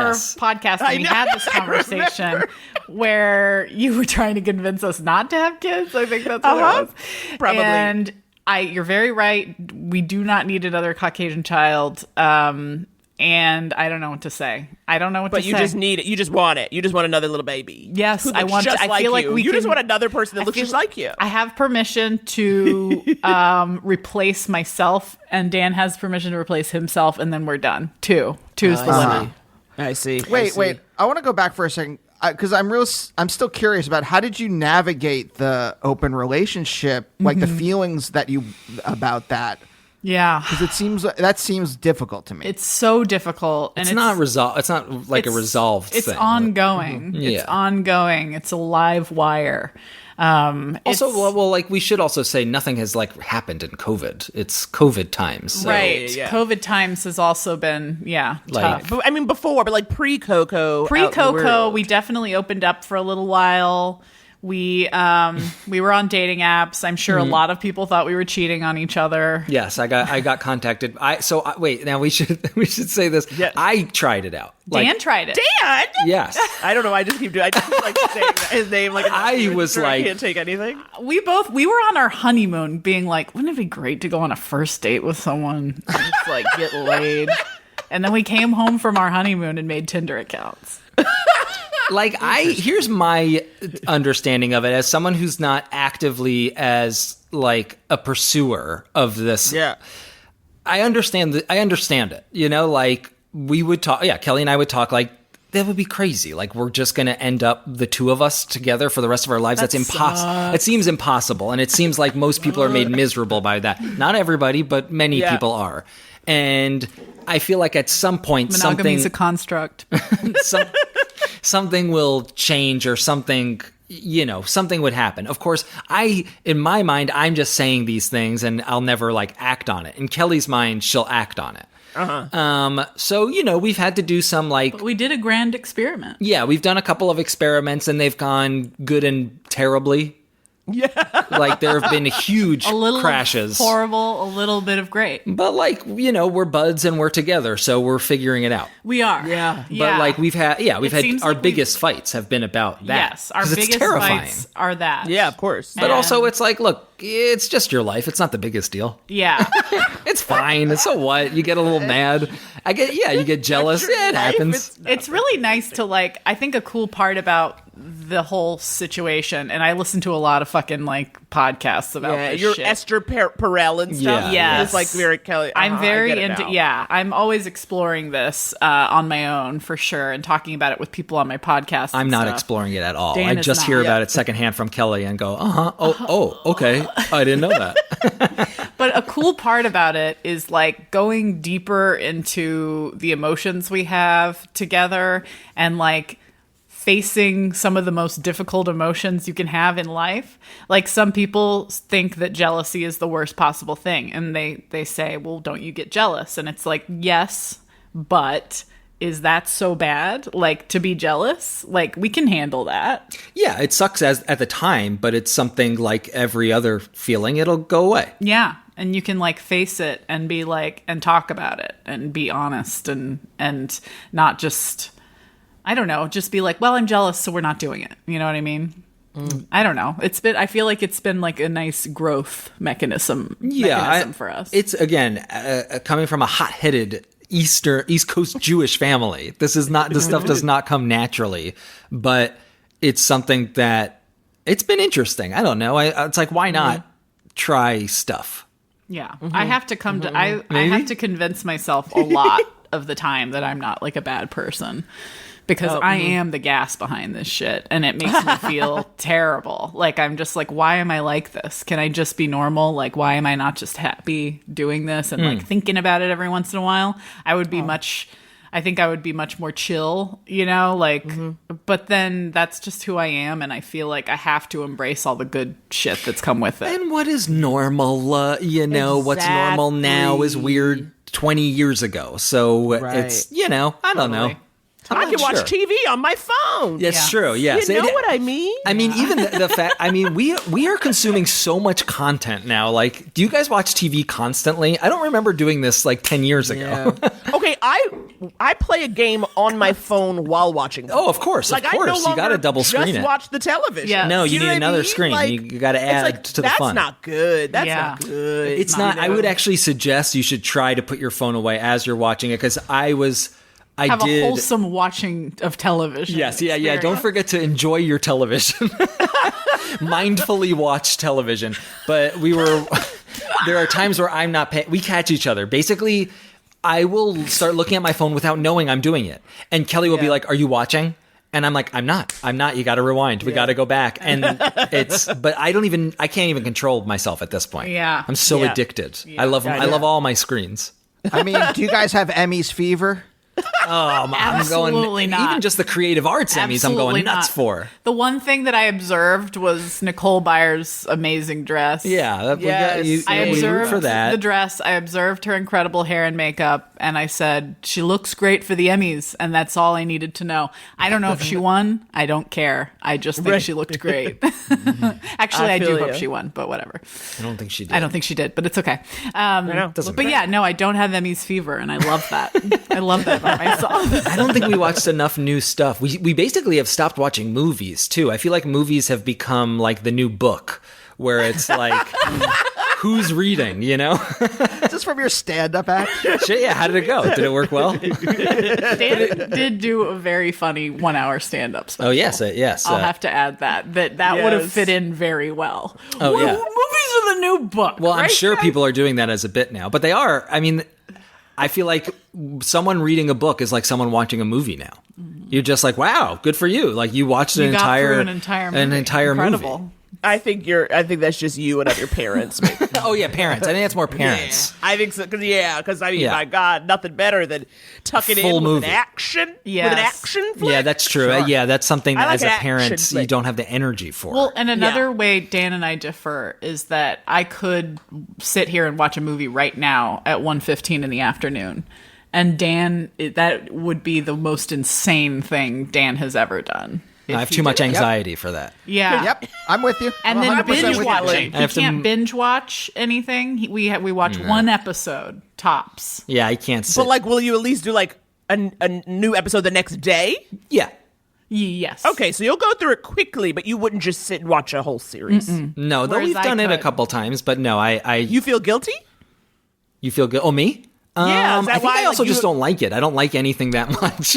Yes. podcast I and we know. had this conversation where you were trying to convince us not to have kids. I think that's what it was. Probably. And you're very right. We do not need another Caucasian child. And I don't know what to say. I don't know what But to you say. just need it. You just want it. You just want another little baby. Yes, Who I looks want. just I like feel like you. we You just can- want another person that I looks feel- just like you. I have permission to replace myself, and Dan has permission to replace himself, and then we're done. Two's the limit. I see. Wait. I want to go back for a second because I'm still curious about how did you navigate the open relationship, like the feelings that you about that. Yeah, Because that seems difficult to me. it's so difficult, and it's not resolved. It's not like a resolved It's thing. ongoing. It's Yeah. ongoing. It's a live wire. Also, it's- well, like we should also say nothing has like happened in COVID. It's COVID times. So, right. yeah. COVID times has also been Like- tough. But, I mean, before, but like pre-Coco. Pre-Coco, we definitely opened up for a little while. We were on dating apps. I'm sure a lot of people thought we were cheating on each other. Yes, I got contacted. Wait. Now we should say this. Yeah. I tried it out. Dan tried it. Dan! Yes. I don't know. I just keep doing. I just like saying his name. Like I was sure like- I can't take anything. We were on our honeymoon being like, wouldn't it be great to go on a first date with someone and just like get laid? And then we came home from our honeymoon and made Tinder accounts. Like here's my understanding of it as someone who's not actively as like a pursuer of this. Yeah. I understand it. You know, like we would talk. Yeah, Kelly and I would talk like that would be crazy. Like we're just going to end up the two of us together for the rest of our lives. That's impossible. It seems impossible, and it seems like most people are made miserable by that. Not everybody, but many people are. And I feel like at some point Monogamy is a construct. something will change or something would happen. Of course, in my mind, I'm just saying these things and I'll never like act on it. In Kelly's mind, she'll act on it. So, we've had to do some like, We did a grand experiment. yeah, we've done a couple of experiments and they've gone good and terribly. Yeah. Like there have been huge A little crashes. of horrible, a little bit of great. But like, we're buds and we're together, so we're figuring it out. We are. Yeah. But like we've had seems our like biggest fights have been about that. Yes, our 'Cause it's biggest terrifying. fights are that. Yeah, of course. But also it's like, look, it's just your life. It's not the biggest deal. Yeah. It's fine. So what? You get a little mad. You get jealous. Yeah, it happens. It's really nice to like, I think a cool part about the whole situation, and I listen to a lot of fucking like podcasts about Yeah, this you're shit. Esther Perel and stuff. Yeah. Yes. It's like very Kelly. I'm very I get it into, now. yeah, I'm always exploring this on my own for sure and talking about it with people on my podcast. I'm and not stuff. exploring it at all. Dan I is just not. hear Yeah. about it secondhand from Kelly and go, okay. I didn't know that. But a cool part about it is like going deeper into the emotions we have together and like facing some of the most difficult emotions you can have in life. Like some people think that jealousy is the worst possible thing. And they say, well, don't you get jealous? And it's like, yes, but is that so bad? Like, to be jealous? Like, we can handle that. Yeah, it sucks at the time, but it's something like every other feeling. It'll go away. Yeah. And you can like face it and be like, and talk about it and be honest and not just, I don't know, just be like, well, I'm jealous, so we're not doing it. You know what I mean? I don't know. I feel like it's been like a nice growth mechanism for us. It's, again, coming from a hot-headed East Coast Jewish family. This stuff does not come naturally, but it's something that it's been interesting. I don't know. It's like, why not try stuff? Yeah. I have to I have to convince myself a lot of the time that I'm not like a bad person. Because I am the gas behind this shit, and it makes me feel terrible. Like, I'm just like, why am I like this? Can I just be normal? Like, why am I not just happy doing this and like thinking about it every once in a while? I would be I think I would be much more chill, you know? Like, but then that's just who I am, and I feel like I have to embrace all the good shit that's come with it. And what is normal? What's normal now is weird 20 years ago. So it's, I don't know. I can watch TV on my phone. That's true. Yes. You know what I mean? I mean, even the fact. I mean, we are consuming so much content now. Like, do you guys watch TV constantly? I don't remember doing this like 10 years ago. Yeah. Okay, I play a game on my phone while watching. Oh, of course, like, of course. You got to double screen just it. Watch the television. Yeah. No, you need another screen. Like, you got to add to the fun. That's not good. That's not good. It's not. I would actually suggest you should try to put your phone away as you're watching it, because I have did a wholesome watching of television. Yes, yeah. Don't forget to enjoy your television. Mindfully watch television. But there are times where I'm not paying. We catch each other. Basically, I will start looking at my phone without knowing I'm doing it. And Kelly will be like, "Are you watching?" And I'm like, I'm not. You got to rewind. We got to go back. And but I can't even control myself at this point. Yeah. I'm so addicted. Yeah. I love all my screens. I mean, do you guys have Emmys fever? I'm going not. Even just the creative arts Emmys, I'm going nuts for. The one thing that I observed was Nicole Byer's amazing dress. Yeah, I observed for that. The dress. I observed her incredible hair and makeup, and I said, she looks great for the Emmys, and that's all I needed to know. I don't know if she won. I don't care. I just think she looked great. Actually, I do hope she won, but whatever. I don't think she did. But it's okay. I don't have Emmys fever, and I love that. I love that about myself. I don't think we watched enough new stuff. We basically have stopped watching movies, too. I feel like movies have become like the new book, where it's like, who's reading, you know? Is this from your stand-up act? Shit, yeah. How did it go? Did it work well? Dan did do a very funny 1-hour stand-up special. Oh, yes. I'll have to add that would have fit in very well. Oh, yeah. Movies are the new book. Well, I'm sure guys? people are doing that as a bit now, but they are. I mean, I feel like someone reading a book is like someone watching a movie now. You're just like, wow, good for you. Like, you watched an entire movie. I think that's just you and other parents. Oh yeah, parents. I think that's more parents. Yeah. I think so. Because my God, nothing better than tucking Full in movie. with an action. Yes. With an action flick. Yeah, that's true. Sure. Yeah, that's something that like as a parent you don't have the energy for. Well, and another way Dan and I differ is that I could sit here and watch a movie right now at 1:15 in the afternoon. And Dan, that would be the most insane thing Dan has ever done. I have too much anxiety for that. Yeah. Yep. I'm with you. And then 100% binge with watching. you. He can't binge watch anything. We watch one episode tops. Yeah, I can't sit. But like, will you at least do like a new episode the next day? Yeah. Yes. Okay, so you'll go through it quickly, but you wouldn't just sit and watch a whole series. No, though Whereas we've done I it a could. couple times, but no, I You feel guilty? You feel good? Oh, me? Yeah, is that I think why, I also like, just don't like it. I don't like anything that much.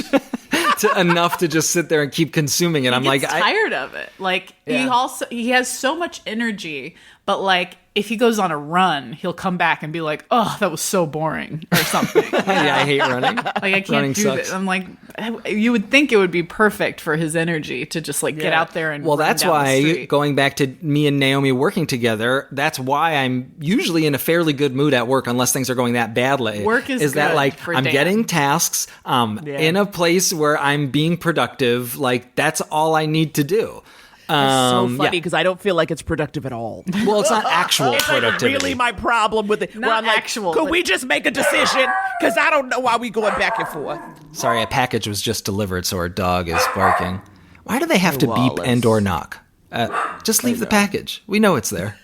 Enough to just sit there and keep consuming it. I'm He like, gets tired of it. Like he has so much energy, but like if he goes on a run, he'll come back and be like, "Oh, that was so boring," or something. yeah, I hate running. Like I can't Running do sucks. this. I'm like, you would think it would be perfect for his energy to just like get out there and Well, run that's down the why, street. going back to me and Naomi working together, that's why I'm usually in a fairly good mood at work, unless things are going that badly. Work is that good like for I'm Dan. getting tasks, in a place where I'm being productive. Like, that's all I need to do. So funny yeah. because I don't feel like it's productive at all. Well, it's not actual It's like productivity. really my problem with it. Where Not I'm like, actual, could but- we just make a decision? Because I don't know why we going back and forth. Sorry, a package was just delivered, so our dog is barking. Why do they have to beep Wallace. and or knock? Just leave the package. We know it's there.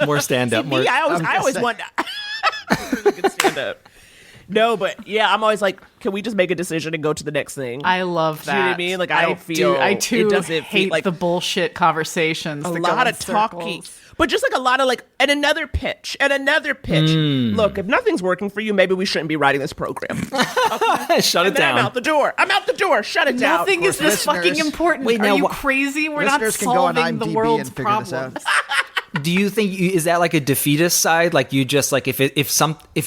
More stand up. More. Me, I always want. I can stand up. No, but yeah, I'm always like, can we just make a decision and go to the next thing? I love that. Do you know what I mean? Like, I don't feel I too it doesn't hate feel like the bullshit conversations. a that go lot in of talking, circles. but just like a lot of like, and another pitch, and another pitch. Look, if nothing's working for you, maybe we shouldn't be writing this program. Shut it And then I'm down. out the door. I'm out the door. Shut it down. Nothing is this listeners- fucking important. Wait, Are now you wha- crazy? We're not Listeners can go on solving the IMDb world's and figure this out. problems. Do you think is that like a defeatist side? Like you just like if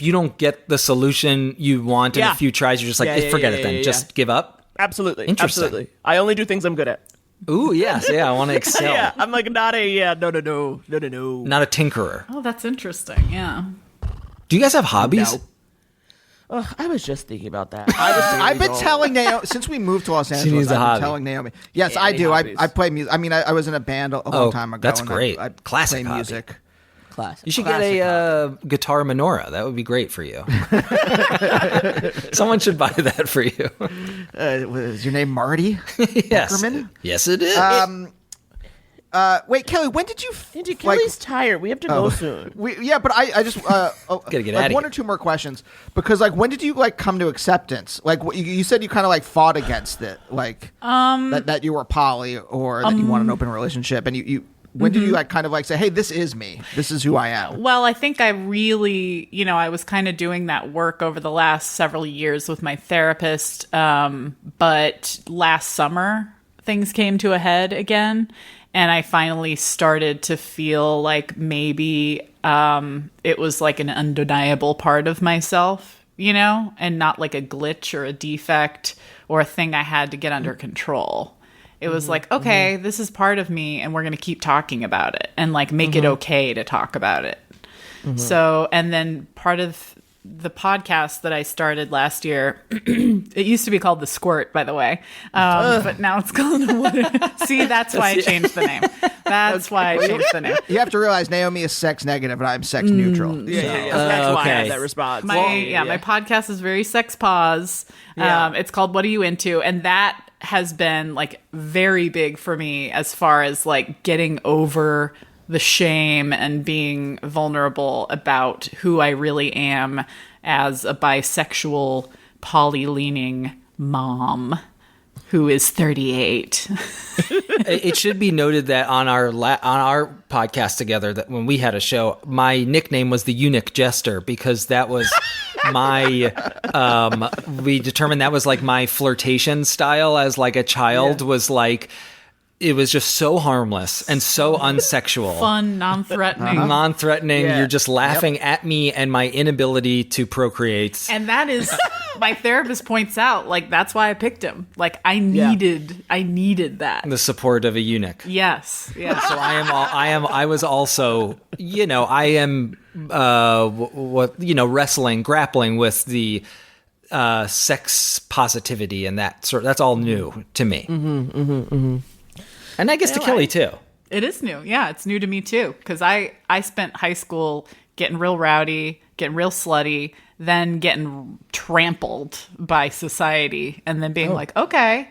you don't get the solution you want in Yeah. a few tries, you're just like Yeah, forget yeah, it then. yeah, Just give up. Absolutely. Interesting. Absolutely. I only do things I'm good at. Ooh, yes, yeah. I want to excel. Yeah, I'm like not a no. Not a tinkerer. Oh, that's interesting. Yeah. Do you guys have hobbies? No. I was just thinking about that. I've been telling Naomi since we moved to Los Angeles. needs a I've hobby. been telling Naomi. Yes, Yeah, I any do. hobbies? I play music. I mean, I was in a band a long time ago. that's and great. I Classic play hobby. music. Classic. You should get a guitar menorah. That would be great for you. Someone should buy that for you. Is your name Marty? Yes. Beckerman? Yes, it is. Wait, Kelly, when did you? Dude, Kelly's tired. We have to go soon. Yeah, but I just Gotta get like outta one here. or two more questions because like when did you like come to acceptance? Like you said you kind of like fought against it, like that you were poly or that you want an open relationship, and you when did you like kind of like say, hey, this is me, this is who I am? Well, I think I really, I was kind of doing that work over the last several years with my therapist. But last summer, things came to a head again. And I finally started to feel like maybe it was like an undeniable part of myself, and not like a glitch or a defect or a thing I had to get under control. It was like, okay, this is part of me and we're going to keep talking about it and like make it okay to talk about it. So, and then part of the podcast that I started last year, it used to be called The Squirt, by the way. But now it's called, see, that's why I changed the name. That's why I changed the name. You have to realize Naomi is sex negative and I'm sex neutral. Yeah, so. yeah, yeah. That's why I okay. have that response. My podcast is very sex pause. It's called What Are You Into? And that has been like very big for me as far as like getting over the shame and being vulnerable about who I really am as a bisexual, poly-leaning mom who is 38. It should be noted that on our podcast together, that when we had a show, my nickname was the Eunuch Jester because that was my. We determined that was like my flirtation style as like a child was like. It was just so harmless and so unsexual. Fun, non-threatening. Non-threatening. Yeah. You're just laughing at me and my inability to procreate. And that is, my therapist points out, like, that's why I picked him. Like, I needed that. The support of a eunuch. Yes. Yeah. So I was also, I am, wrestling, grappling with the sex positivity and that sort. That's all new to me. And I guess to Kelly too. It is new. Yeah, it's new to me too. Because I spent high school getting real rowdy, getting real slutty, then getting trampled by society, and then being like, okay,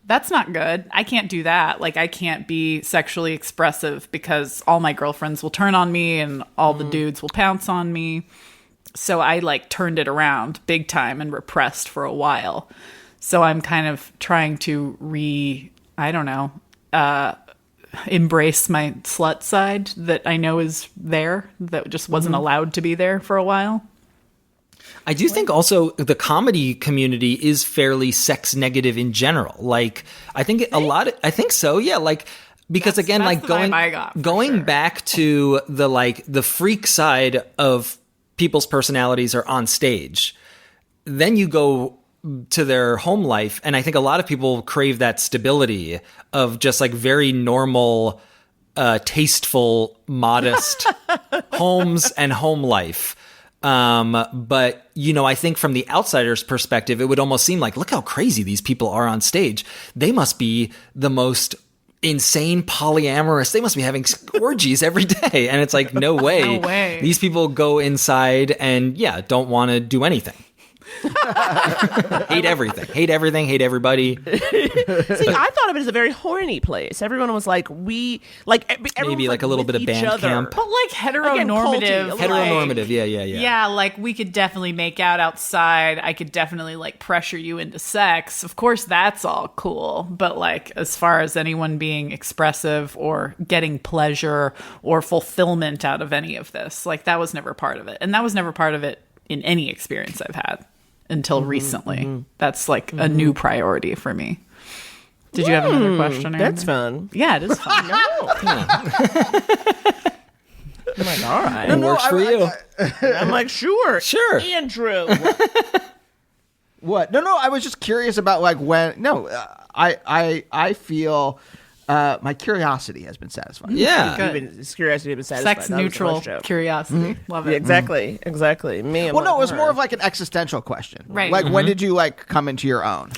that's not good. I can't do that. Like, I can't be sexually expressive because all my girlfriends will turn on me and all the dudes will pounce on me. So I like turned it around big time and repressed for a while. So I'm kind of trying to embrace my slut side that I know is there, that just wasn't allowed to be there for a while. I do think also the comedy community is fairly sex negative in general. Like, I think I think so. Yeah. Like, because again, that's like the vibe I got, for going sure. back to the freak side of people's personalities are on stage, then you go to their home life. And I think a lot of people crave that stability of just like very normal, tasteful, modest homes and home life. But, I think from the outsider's perspective, it would almost seem like, look how crazy these people are on stage. They must be the most insane polyamorous. They must be having orgies every day. And it's like, no way. No way. These people go inside and don't want to do anything. Hate everything, hate everybody. See, I thought of it as a very horny place. Everyone was like, maybe like a little bit of band camp. But like heteronormative. Heteronormative, yeah. Yeah, like we could definitely make out outside. I could definitely like pressure you into sex. Of course, that's all cool. But like as far as anyone being expressive or getting pleasure or fulfillment out of any of this, like that was never part of it. And that was never part of it in any experience I've had until recently. That's like a new priority for me. Did you have another question, Aaron? That's fun. Yeah, it is fun. I'm like, all right. It works for you. I'm like, sure. Andrew. What? No, I was just curious about like when. No, I feel my curiosity has been satisfied. Yeah. His curiosity has been satisfied. Sex neutral curiosity. Love it. Yeah, exactly. Me and Well, no, it was more of like an existential question. Right. Like when did you like come into your own?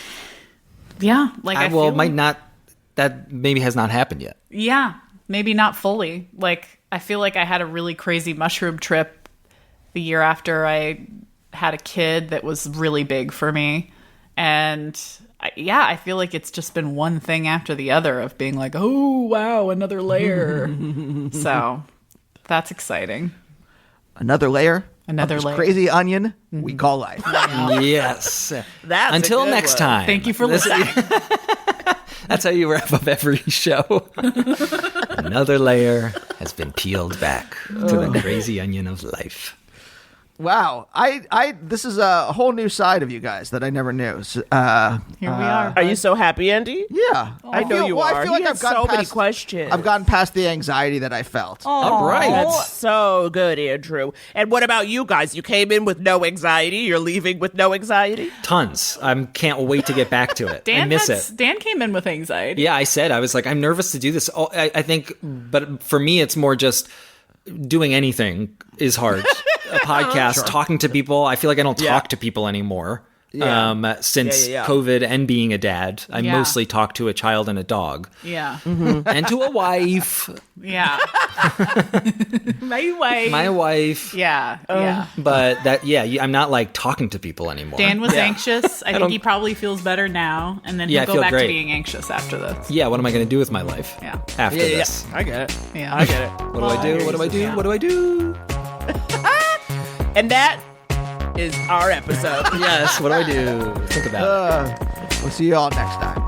Yeah. Like I feel might not. That maybe has not happened yet. Yeah, maybe not fully. Like, I feel like I had a really crazy mushroom trip the year after I had a kid that was really big for me. And I feel like it's just been one thing after the other of being like, oh, wow, another layer. So that's exciting. Another layer? Another of this layer. crazy onion we call life. Yes. That's Until a good next one. time. Thank you for listening. That's how you wrap up every show. Another layer has been peeled back to the crazy onion of life. Wow. This is a whole new side of you guys that I never knew. So, Here we are. Are you so happy, Andy? yeah. I know you are. I feel like He I've had gotten so many past, questions. I've gotten past the anxiety that I felt. All right. That's so good, Andrew. And what about you guys? You came in with no anxiety. You're leaving with no anxiety? Tons. I can't wait to get back to it. I miss it. Dan came in with anxiety. Yeah, I was like, I'm nervous to do this. I think, but for me, it's more just doing anything is hard. A podcast, talking to people. I feel like I don't talk to people anymore. Since COVID and being a dad, I mostly talk to a child and a dog. Yeah. And to a wife. Yeah. My wife. Yeah. But I'm not like talking to people anymore. Dan was anxious. I think he probably feels better now. And then he'll I go feel back great. to being anxious after this. Yeah, what am I going to do with my life Yeah. after this? I get it. Yeah. I get it. What do I do? What do I do? Yeah. What do I do? And that is our episode. Yes, what do I do? Think about it. We'll see you all next time.